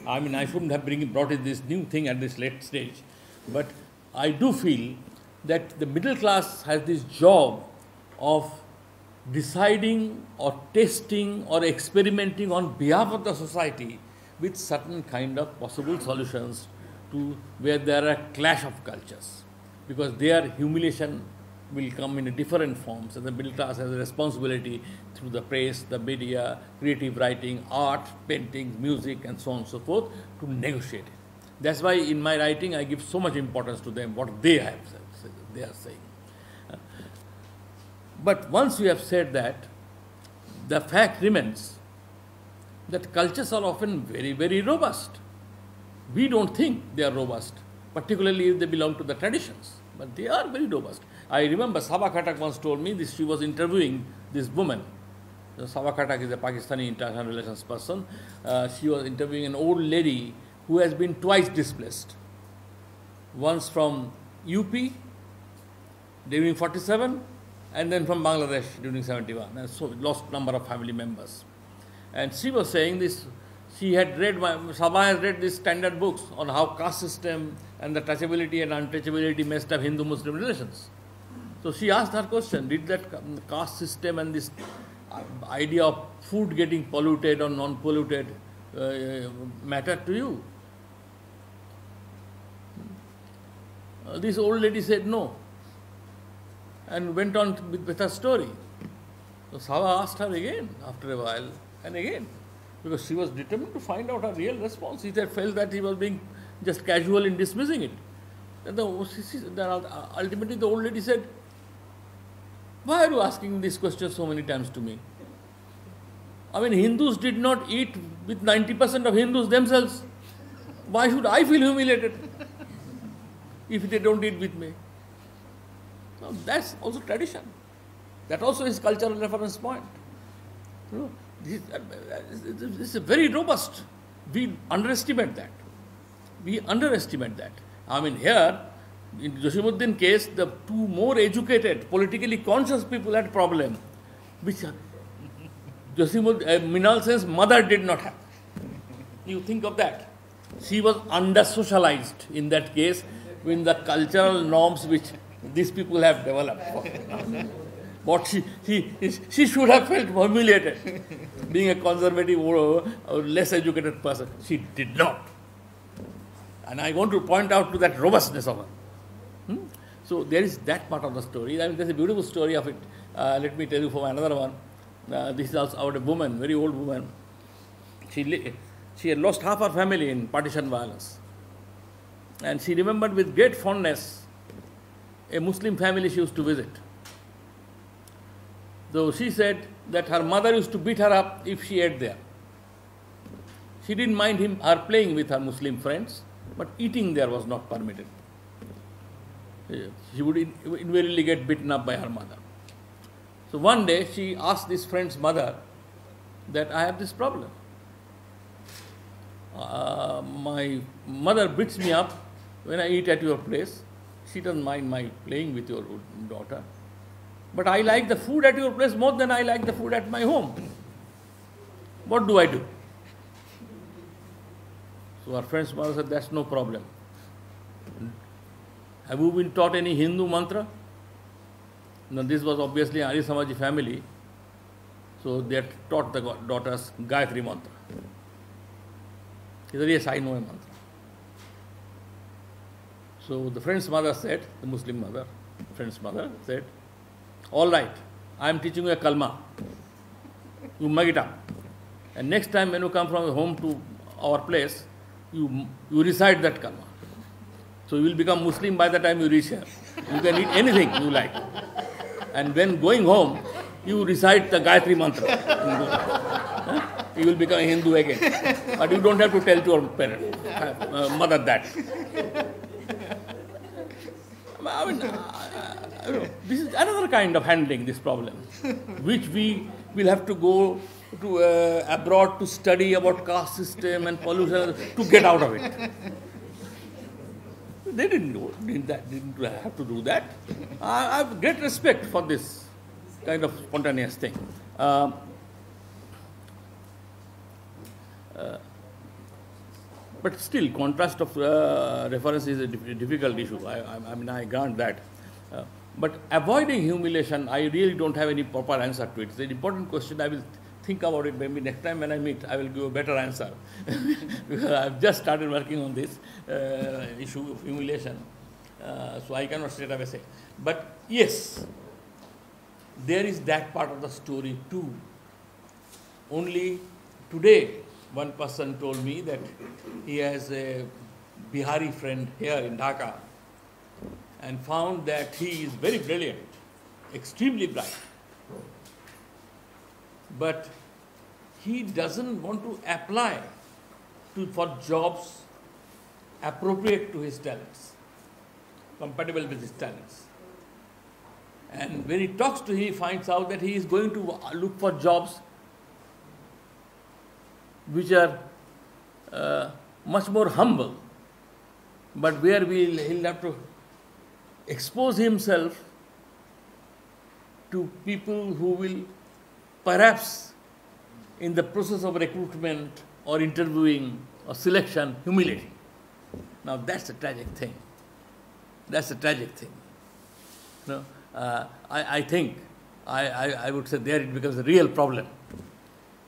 I mean, I shouldn't have brought in this new thing at this late stage, but I do feel that the middle class has this job of deciding or testing or experimenting on behalf of the society with certain kind of possible solutions to where there are a clash of cultures, because their humiliation will come in a different forms, and the middle class has a responsibility through the press, the media, creative writing, art, painting, music, and so on and so forth to negotiate it. That's why in my writing I give so much importance to them, what they have said, they are saying. But once you have said that, the fact remains that cultures are often very, very robust. We don't think they are robust, particularly if they belong to the traditions, but they are very robust. I remember Saba Khatak once told me this, she was interviewing this woman. Saba Khatak is a Pakistani international relations person. She was interviewing an old lady who has been twice displaced. Once from UP during 47, and then from Bangladesh during 71, and so lost number of family members. And she was saying this, she had read, Sabha has read these standard books on how caste system and the touchability and untouchability messed up Hindu-Muslim relations. So she asked her question, did that caste system and this idea of food getting polluted or non-polluted matter to you? This old lady said no, and went on with her story. So Sava asked her again after a while and again, because she was determined to find out her real response. He had felt that he was being just casual in dismissing it. And ultimately the old lady said, why are you asking this question so many times to me? I mean, Hindus did not eat with 90% of Hindus themselves. Why should I feel humiliated if they don't eat with me? Now, that's also tradition. That also is cultural reference point. You know, this is very robust. We underestimate that. We underestimate that. I mean, here, in Jasimuddin case, the two more educated, politically conscious people had problem, which Mrinal Sen's mother did not have. You think of that. She was under-socialized in that case with the cultural norms which these people have developed. What she should have felt humiliated, being a conservative or less educated person. She did not. And I want to point out to that robustness of her. So there is that part of the story. I mean, there's a beautiful story of it. Let me tell you from another one. This is also about a woman, very old woman. She had lost half her family in partition violence. And she remembered with great fondness a Muslim family she used to visit. So she said that her mother used to beat her up if she ate there. She didn't mind her playing with her Muslim friends, but eating there was not permitted. She would invariably get beaten up by her mother. So one day she asked this friend's mother that I have this problem. My mother beats me up when I eat at your place. She doesn't mind my playing with your daughter. But I like the food at your place more than I like the food at my home. What do I do? So our friend's mother said, that's no problem. Have you been taught any Hindu mantra? Now this was obviously an Arya Samaji family. So they had taught the daughters Gayatri mantra. He said, yes, I know a mantra. So the friend's mother said, the Muslim mother, friend's mother said, all right, I am teaching you a kalma. You mug it up. And next time when you come from home to our place, you recite that kalma. So you will become Muslim by the time you reach here. You can eat anything you like. And when going home, you recite the Gayatri mantra. You will become a Hindu again. But you don't have to tell to your parent, mother that. I mean, this is another kind of handling this problem, which we will have to go to abroad to study about caste system and pollution to get out of it. They didn't have to do that. I have great respect for this kind of spontaneous thing. But still, contrast of reference is a difficult issue. I mean, I grant that. But avoiding humiliation, I really don't have any proper answer to it. It's an important question. I will think about it. Maybe next time when I meet, I will give a better answer. Because I've just started working on this issue of humiliation. So I cannot straight away say. But yes, there is that part of the story too. Only today, one person told me that he has a Bihari friend here in Dhaka and found that he is very brilliant, extremely bright. But he doesn't want to apply for jobs appropriate to his talents, compatible with his talents. And when he talks to him, he finds out that he is going to look for jobs which are much more humble, but where he'll have to expose himself to people who will perhaps in the process of recruitment or interviewing or selection humiliate him. Now that's a tragic thing. That's a tragic thing. No, I think I would say there it becomes a real problem.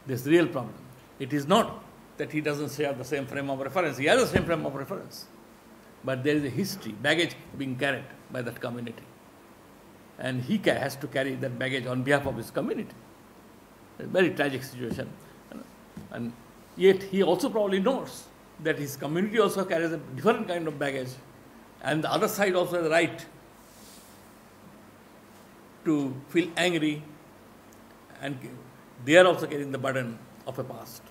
This real problem. It is not that he doesn't share the same frame of reference. He has the same frame of reference. But there is a history, baggage being carried by that community. And he has to carry that baggage on behalf of his community. It's a very tragic situation. And yet he also probably knows that his community also carries a different kind of baggage. And the other side also has the right to feel angry, and they are also carrying the burden of a past.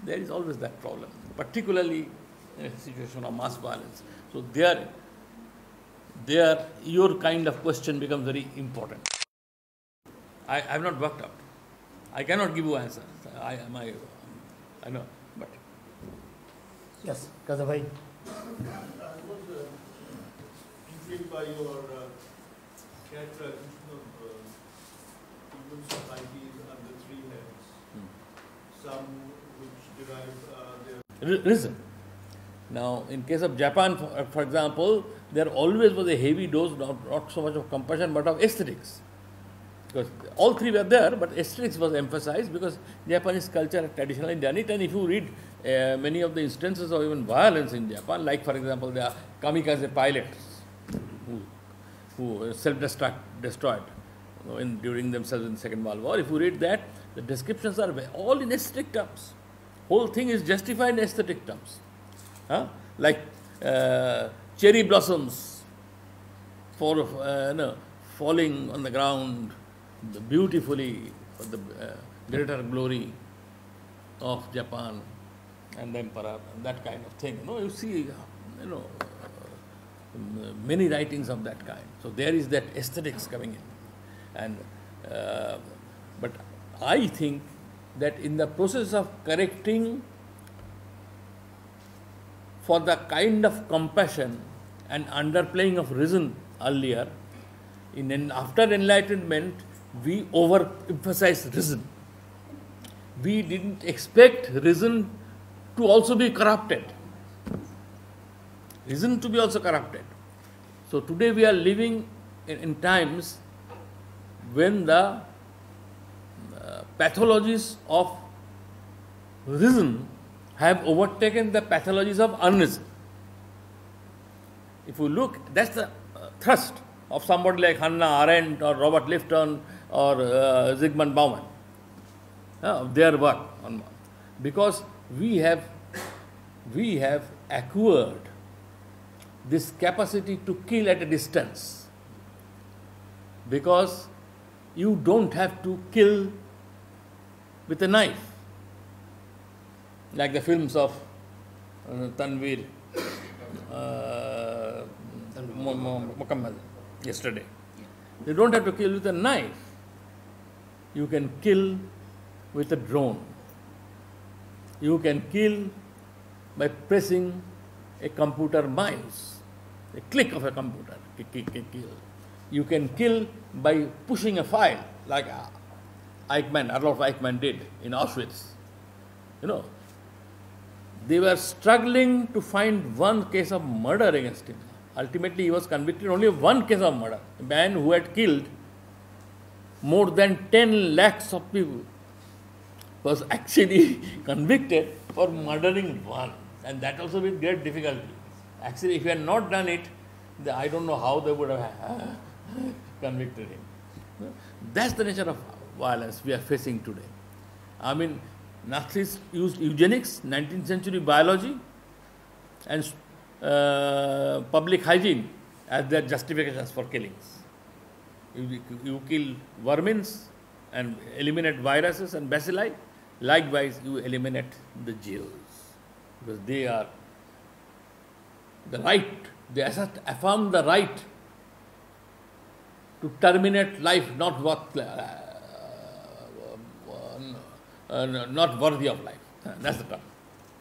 There is always that problem, particularly in a situation of mass violence. So there your kind of question becomes very important. I have not worked out. I cannot give you answers. I know, but Yes, Kaza bhai. I was intrigued by your characterization of human societies under three heads. Some which derive their reason. Now, in case of Japan, for example, there always was a heavy dose, not so much of compassion, but of aesthetics. Because all three were there, but aesthetics was emphasized because Japanese culture had traditionally done it. And if you read many of the instances of even violence in Japan, like for example, there are kamikaze pilots who self-destroyed during themselves in the Second World War. If you read that, the descriptions are all in aesthetic terms. Whole thing is justified in aesthetic terms. Like cherry blossoms falling on the ground beautifully for the greater glory of Japan and the emperor, and that kind of thing. You see, many writings of that kind. So there is that aesthetics coming in, and but I think that in the process of correcting for the kind of compassion and underplaying of reason earlier, after enlightenment, we overemphasized reason. We didn't expect reason to also be corrupted. Reason to be also corrupted. So today we are living in times when the pathologies of reason have overtaken the pathologies of unreason. If you look, that's the thrust of somebody like Hannah Arendt or Robert Lifton or Zygmunt Bauman, their work on, because we have acquired this capacity to kill at a distance, because you don't have to kill with a knife, like the films of Tanveer Mukammal yesterday. You don't have to kill with a knife. You can kill with a drone. You can kill by pressing a computer mouse, a click of a computer. Kill. You can kill by pushing a file, like Adolf Eichmann did in Auschwitz. They were struggling to find one case of murder against him. Ultimately, he was convicted only of one case of murder. A man who had killed more than 10 lakhs of people was actually convicted for murdering one, and that also with great difficulty. Actually, if he had not done it, I don't know how they would have convicted him. That's the nature of violence we are facing today. I mean, Nazis used eugenics, 19th century biology, and public hygiene as their justifications for killings. You kill vermins and eliminate viruses and bacilli. Likewise, you eliminate the Jews, because they are the right, they affirm the right to terminate life not worthy of life. That's the term.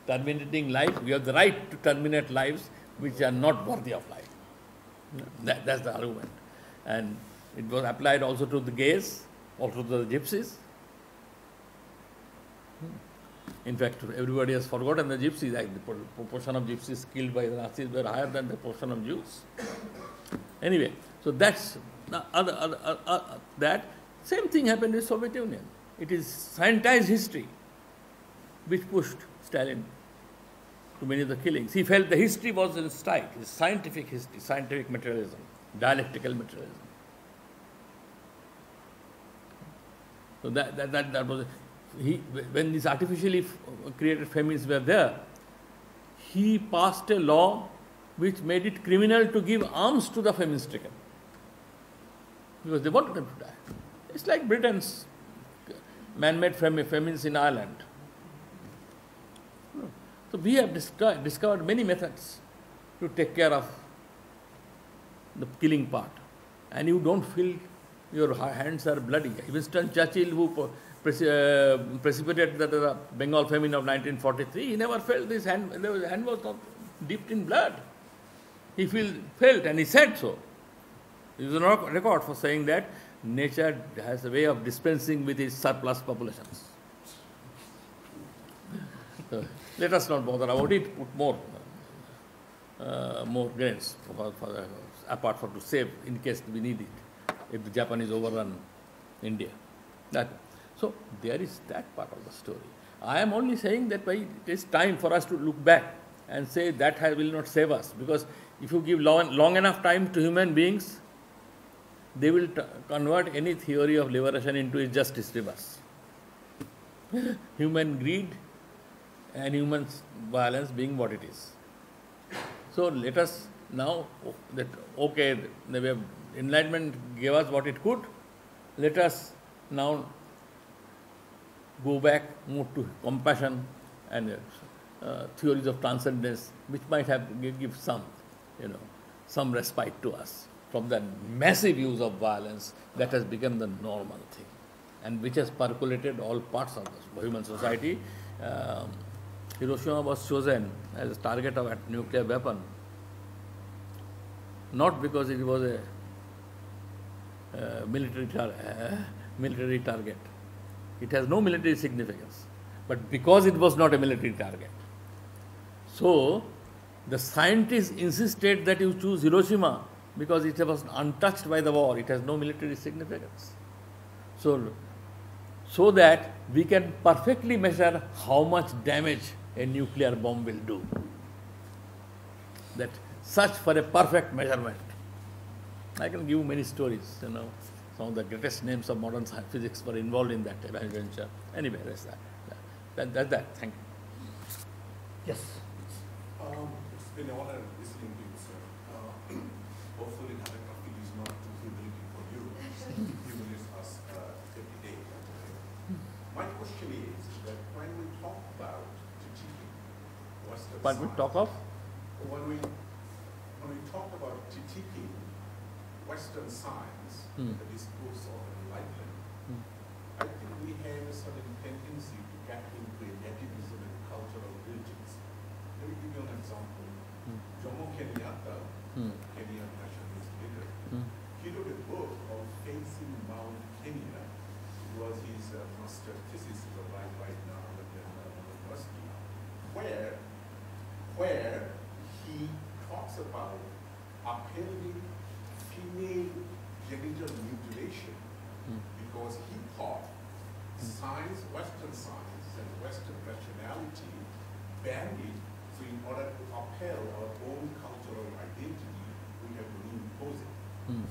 Terminating life, we have the right to terminate lives which are not worthy of life. That's the argument. And it was applied also to the gays, also to the gypsies. In fact, everybody has forgotten the gypsies. Like the proportion of gypsies killed by the Nazis were higher than the proportion of Jews. Anyway, so that's that. Same thing happened in the Soviet Union. It is scientized history which pushed Stalin to many of the killings. He felt the history was in style. It's scientific history, scientific materialism, dialectical materialism. So that was when these artificially created famines were there, he passed a law which made it criminal to give arms to the famine-stricken, because they wanted them to die. It's like Britain's man-made famines in Ireland. So we have discovered many methods to take care of the killing part, and you don't feel your hands are bloody. Winston Churchill, who precipitated the Bengal famine of 1943, he never felt his hand was not dipped in blood. He felt, and he said so. There is a record for saying that nature has a way of dispensing with its surplus populations. So, let us not bother about it. Put more grains apart from to save in case we need it. If the Japanese overrun India, so there is that part of the story. I am only saying that it is time for us to look back and say that will not save us, because if you give long enough time to human beings, they will convert any theory of liberation into a justice reverse. Human greed and human violence being what it is. So let us now, the Enlightenment gave us what it could. Let us now go back more to compassion and theories of transcendence, which might give some respite to us from the massive use of violence that has become the normal thing, and which has percolated all parts of the human society. Hiroshima was chosen as a target of a nuclear weapon, not because it was a military target. It has no military significance, but because it was not a military target. So, the scientists insisted that you choose Hiroshima because it was untouched by the war. It has no military significance. So that we can perfectly measure how much damage a nuclear bomb will do. That search for a perfect measurement. I can give you many stories, some of the greatest names of modern physics were involved in that adventure. Anyway, that's that. Thank you. Yes. It's been an honor listening to you, sir. Hopefully, having coffee is not too humiliating for you. Humiliates us every day. My question is that when we talk about critiquing Western But we science, talk of? when we talk about critiquing Western science, the discourse of enlightenment, I think we have a certain tendency to get into a nativism and cultural religions. Let me give you an example. Jomo Kenyatta, Kenyan nationalist leader, he wrote a book called Facing Mount Kenya. It was his master thesis, right now at the University, where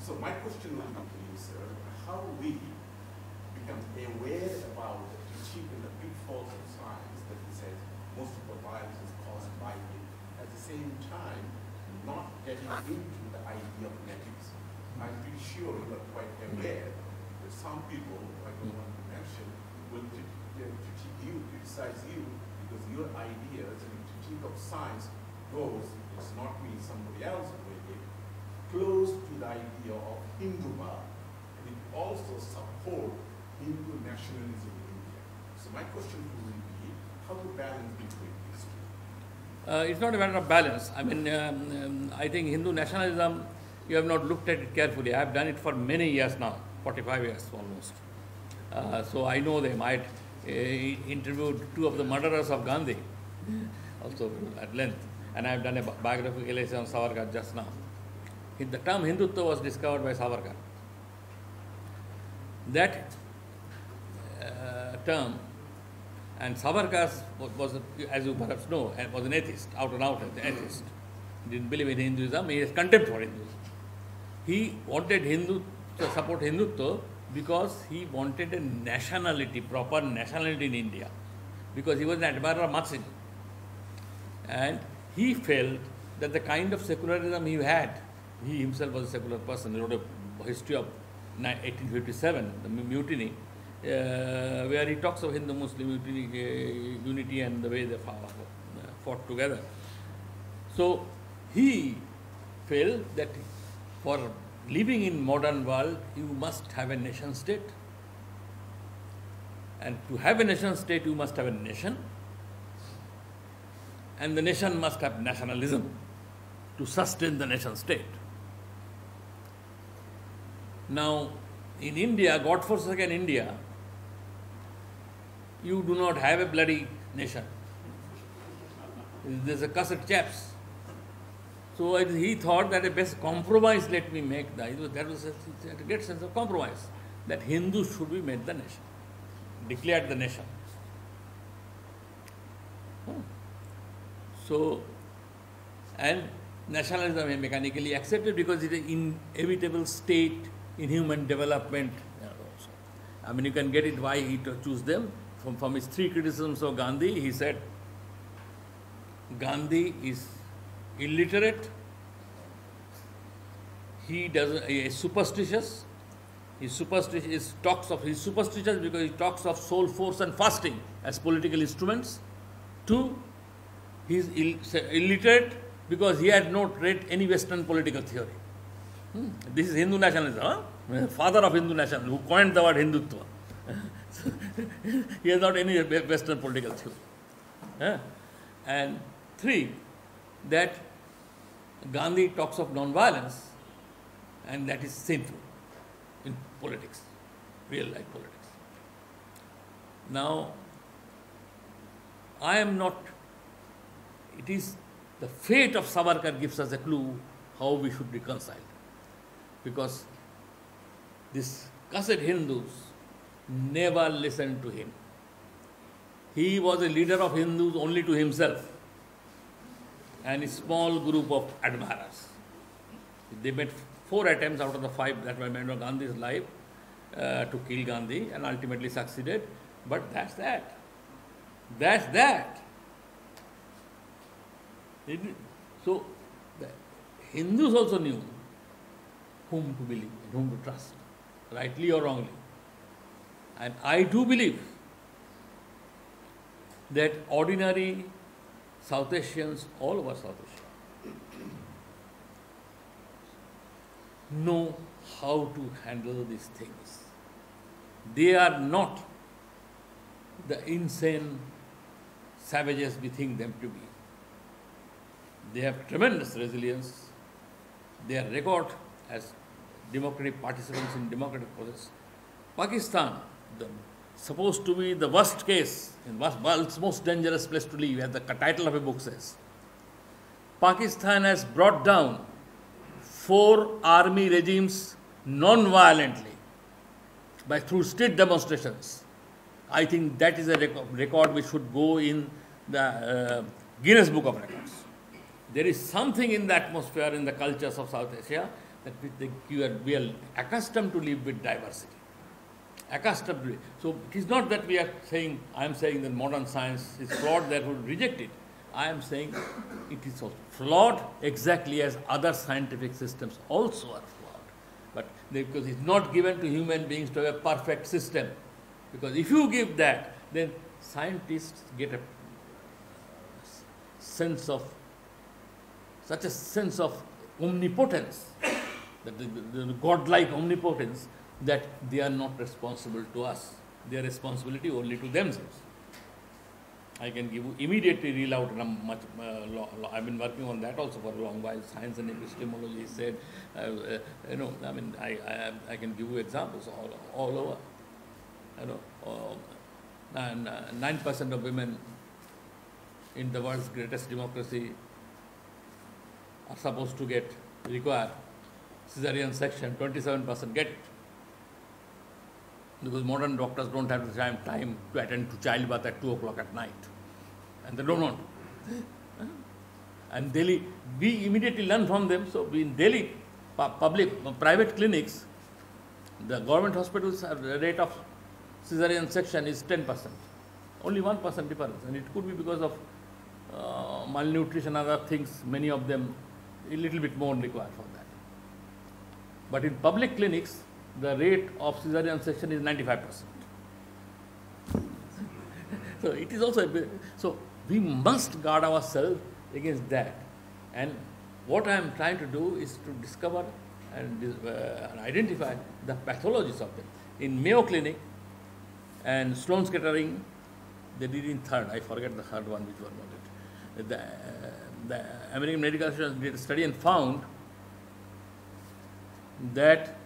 So my question will be to you, sir, how we become aware about the critique and the pitfalls of science that he says most of the violence is caused by it, at the same time not getting into the idea of natives. I'm pretty sure you are quite aware that some people, I don't want to mention, will critique you, criticize you, because your ideas and critique of science goes, it's not me, somebody else doing it, close to the idea of Hindutva, and it also support Hindu nationalism in India. So my question to you will be, how to balance between these two? It's not a matter of balance. I mean, I think Hindu nationalism, you have not looked at it carefully. I have done it for many years now, 45 years almost. So I know them. I interviewed two of the murderers of Gandhi, also at length, and I have done a biographical essay on Savarkar just now. The term Hindutva was discovered by Savarkar. That term, and Savarkar was, as you perhaps know, was an atheist, out and out atheist. He didn't believe in Hinduism, he has contempt for Hinduism. He wanted to support Hindutva because he wanted a nationality, proper nationality in India, because he was an admirer of Marxism. And he felt that the kind of secularism he had, he himself was a secular person. He wrote a history of 1857, the mutiny, where he talks of Hindu-Muslim unity and the way they fought together. So he felt that for living in modern world, you must have a nation state. And to have a nation state, you must have a nation. And the nation must have nationalism to sustain the nation state. Now, in India, God-forsaken India, you do not have a bloody nation. There's a cussed chaps. So he thought that a best compromise let me make. That was a great sense of compromise, that Hindus should be made the nation, declared the nation. So, and nationalism is mechanically accepted because it is an inevitable state in human development. I mean, you can get it why he chose them. From his three criticisms of Gandhi, he said, Gandhi is illiterate, he is superstitious, he's superstitious because he talks of soul force and fasting as political instruments. Two, he is illiterate because he had not read any Western political theory. This is Hindu nationalism, huh? Father of Hindu nationalism, who coined the word Hindutva. He has not any Western political theory. And three, that Gandhi talks of non-violence, and that is sinful in politics, real life politics. Now, I am not, it is the fate of Savarkar gives us a clue how we should reconcile. Because these cussed Hindus never listened to him. He was a leader of Hindus only to himself and a small group of admirers. They made 4 attempts out of the 5 that were made on Gandhi's life to kill Gandhi, and ultimately succeeded. But that's that. That's that. So the Hindus also knew whom to believe and whom to trust, rightly or wrongly. And I do believe that ordinary South Asians, all over South Asia, know how to handle these things. They are not the insane savages we think them to be. They have tremendous resilience. Their record as democratic participants in democratic process. Pakistan, supposed to be the worst case, in world's most dangerous place to live, as the title of a book says. Pakistan has brought down 4 army regimes non-violently through street demonstrations. I think that is a record which should go in the Guinness Book of Records. There is something in the atmosphere, in the cultures of South Asia, that we are accustomed to live with diversity. Accustomed to it. So it is not that we are saying, I am saying that modern science is flawed, therefore reject it. I am saying it is also flawed exactly as other scientific systems also are flawed. But because it's not given to human beings to have a perfect system. Because if you give that, then scientists get a sense of, such a sense of omnipotence, that the godlike omnipotence, that they are not responsible to us. Their responsibility only to themselves. I can give you immediately reel out much. I've been working on that also for a long while. Science and epistemology said, I can give you examples all over. And 9% of women in the world's greatest democracy are supposed to require cesarean section. 27% get it. Because modern doctors don't have the time to attend to childbirth at 2 o'clock at night. And they don't want. And Delhi, we immediately learn from them. So in Delhi, private clinics, the government hospitals have the rate of cesarean section is 10%. Only 1% difference. And it could be because of malnutrition, other things, many of them a little bit more required for that. But in public clinics, the rate of cesarean section is 95%. So it is also so we must guard ourselves against that. And what I am trying to do is to discover and identify the pathologies of them. In Mayo Clinic and Sloan Kettering, they did in third. I forget the third one which one was it. The American Medical Association did a study and found that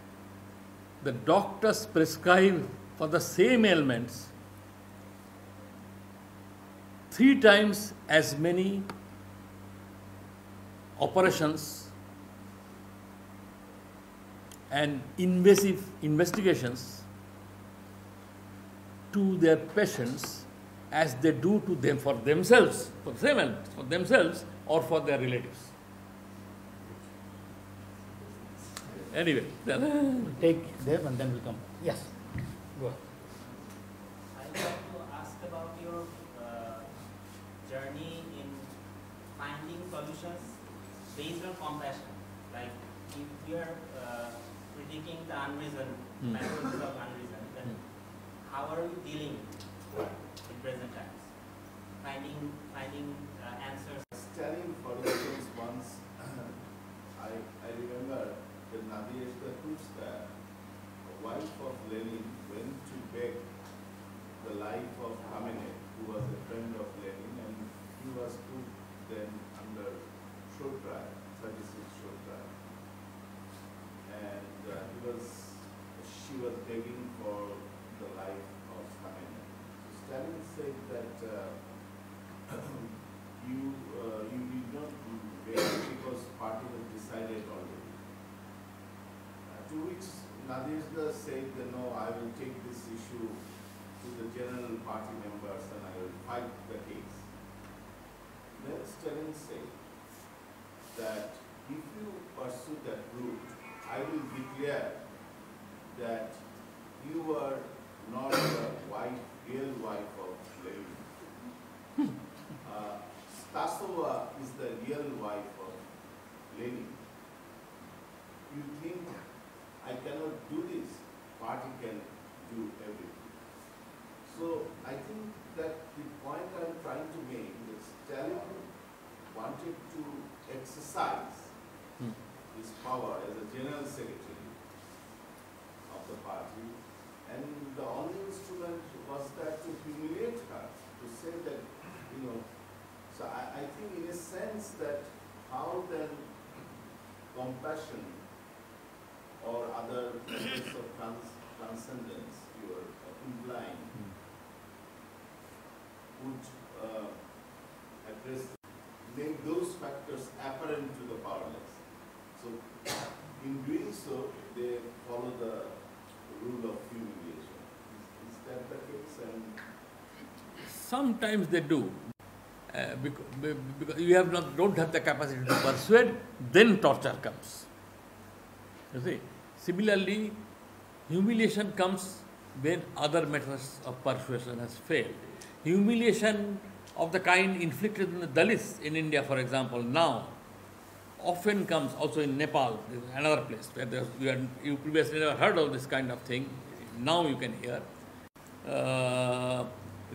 the doctors prescribe for the same ailments 3 times as many operations and invasive investigations to their patients as they do to them for themselves, for the same ailments, for themselves or for their relatives. Anyway, Take them and then we'll come. Yes. Go ahead. I'd like to ask about your journey in finding solutions based on compassion. Like if we are predicting the unreason, patterns of unreason, then how are you dealing in present times? Finding answers. Stalin, for instance, once I remember that Nadezhda Krupskaya, the wife of Lenin, went to beg the life of Kamenev, who was a friend of Lenin, and he was put then under short trial, 36 short trial. And she was begging for the life of Kamenev. So Stalin said that you did not beg because party was decided already. 2 weeks, Nadezhda said that no, I will take this issue to the general party members and I will fight the case. Then Stalin said that if you pursue that route, I will declare that you are not the real wife of Lenin. Stasova is the real wife of Lenin. You think I cannot do this, party can do everything. So I think that the point I'm trying to make is Stalin wanted to exercise his power as a general secretary of the party, and the only instrument was that to humiliate her, to say that, so I think in a sense that how then compassion or other levels of transcendence you are implying would address, make those factors apparent to the powerless. So in doing so, they follow the rule of humiliation. Is that the case? And sometimes they do. Because you don't have the capacity to persuade, then torture comes. You see, similarly, humiliation comes when other methods of persuasion has failed. Humiliation of the kind inflicted on the Dalits in India, for example, now often comes also in Nepal, another place where you previously never heard of this kind of thing. Now you can hear.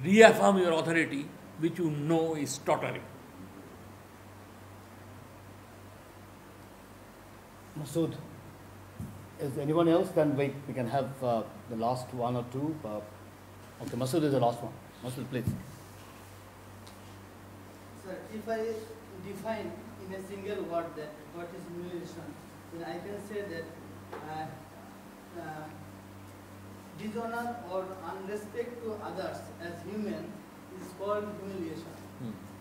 Reaffirm your authority, which you know is tottering. Masood, is anyone else? Then wait, we can have the last one or two. Okay, Masood is the last one. Masood, please. Sir, if I define in a single word that what is humiliation, then I can say that dishonor or unrespect to others as human is called humiliation.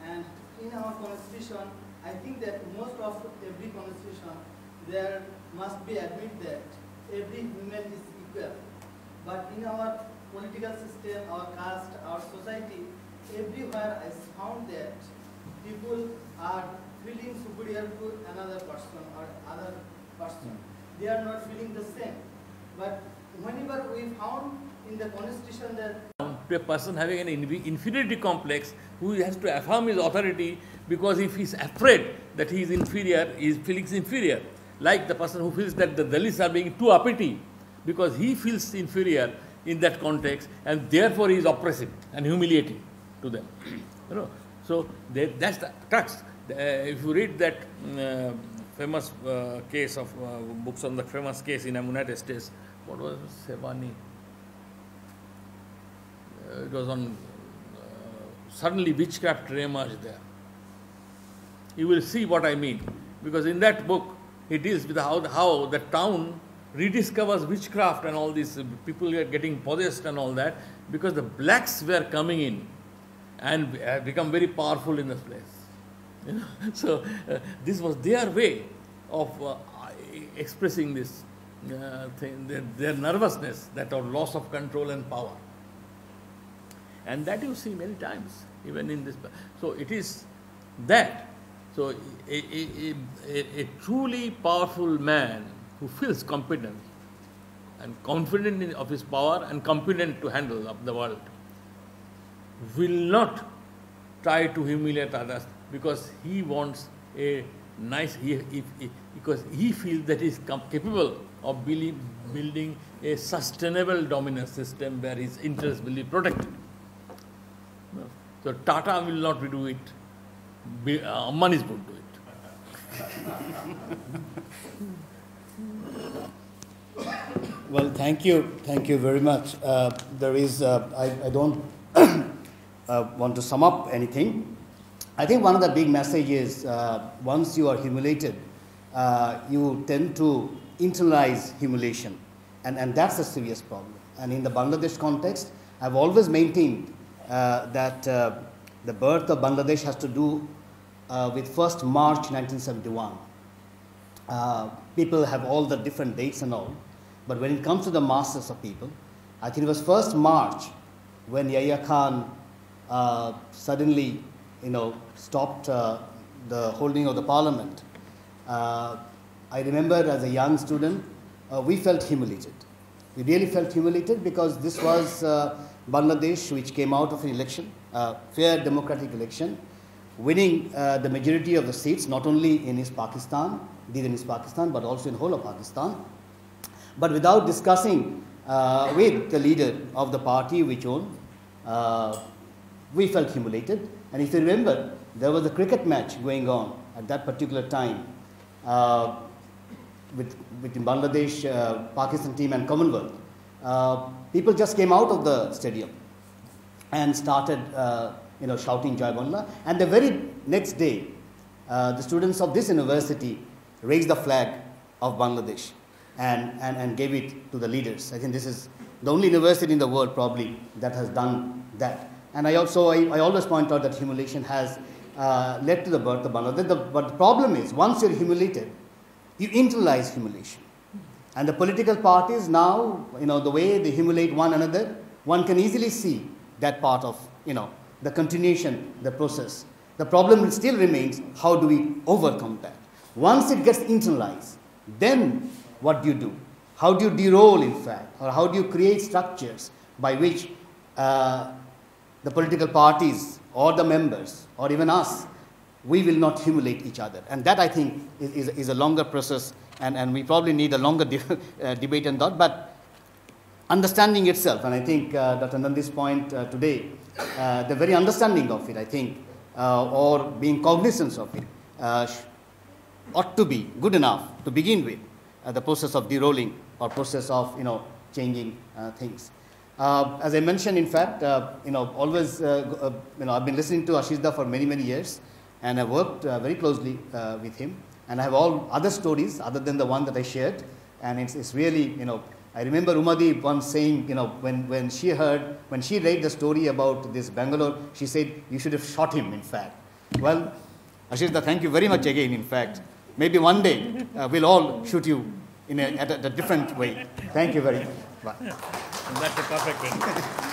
And in our constitution, I think that most of every constitution, there must be admit that every human is equal. But in our political system, our caste, our society, everywhere I found that people are feeling superior to another person or other person. They are not feeling the same. But whenever we found in the constitution that to a person having an inferiority complex who has to affirm his authority because if he is afraid that he is inferior, he feels inferior. Like the person who feels that the Dalits are being too uppity because he feels inferior in that context and therefore he is oppressive and humiliating to them. You know, so that's the crux. If you read that famous case of books on the famous case in the United States, what was it? Sevani? It was on suddenly witchcraft re-emerged there. You will see what I mean, because in that book it deals with how the town rediscovers witchcraft and all these people are getting possessed and all that because the blacks were coming in and have become very powerful in this place. You know? So this was their way of expressing this thing, their nervousness, that of loss of control and power. And that you see many times, even in this. So it is that. So a truly powerful man who feels competent and confident of his power and competent to handle up the world will not try to humiliate others because he wants a nice, because he feels that he is capable of building a sustainable dominance system where his interests will be protected. So Tata will not do it, Ambani's would do it. Well, thank you very much. There is, I don't want to sum up anything. I think one of the big messages, once you are humiliated, you tend to internalize humiliation, and that's a serious problem. And in the Bangladesh context, I've always maintained that the birth of Bangladesh has to do with 1st March 1971. People have all the different dates and all, but when it comes to the masses of people, I think it was 1st March when Yahya Khan suddenly, stopped the holding of the parliament. I remember as a young student, we felt humiliated. We really felt humiliated because this was Bangladesh, which came out of an election, fair democratic election, winning the majority of the seats, not only in East Pakistan, but also in whole of Pakistan. But without discussing with the leader of the party which won, we felt humiliated. And if you remember, there was a cricket match going on at that particular time between Bangladesh, Pakistan team and Commonwealth. People just came out of the stadium and started shouting Jai Bangla. And the very next day, the students of this university raised the flag of Bangladesh and gave it to the leaders. I think this is the only university in the world probably that has done that. And I always point out that humiliation has led to the birth of Bangladesh. But the problem is, once you're humiliated, you internalize humiliation. And the political parties now, the way they humiliate one another, one can easily see that part of, the continuation, the process. The problem still remains, how do we overcome that? Once it gets internalized, then what do you do? How do you de-roll, in fact, or how do you create structures by which the political parties or the members or even us, we will not humiliate each other? And that, I think, is a longer process, and we probably need a longer debate on that. But understanding itself, and I think Dr. Nandi's point today, the very understanding of it, I think, or being cognizant of it, ought to be good enough to begin with the process of de-rolling or process of changing things. As I mentioned, in fact, always, I've been listening to Ashishda for many years, and I worked very closely with him, and I have all other stories other than the one that I shared, and it's really, I remember Umadi once saying, when she read the story about this Bangalore, she said, you should have shot him, in fact. Well, Ashishda, thank you very much again, in fact. Maybe one day we'll all shoot you at a different way. Thank you very much. Bye. That's a perfect way.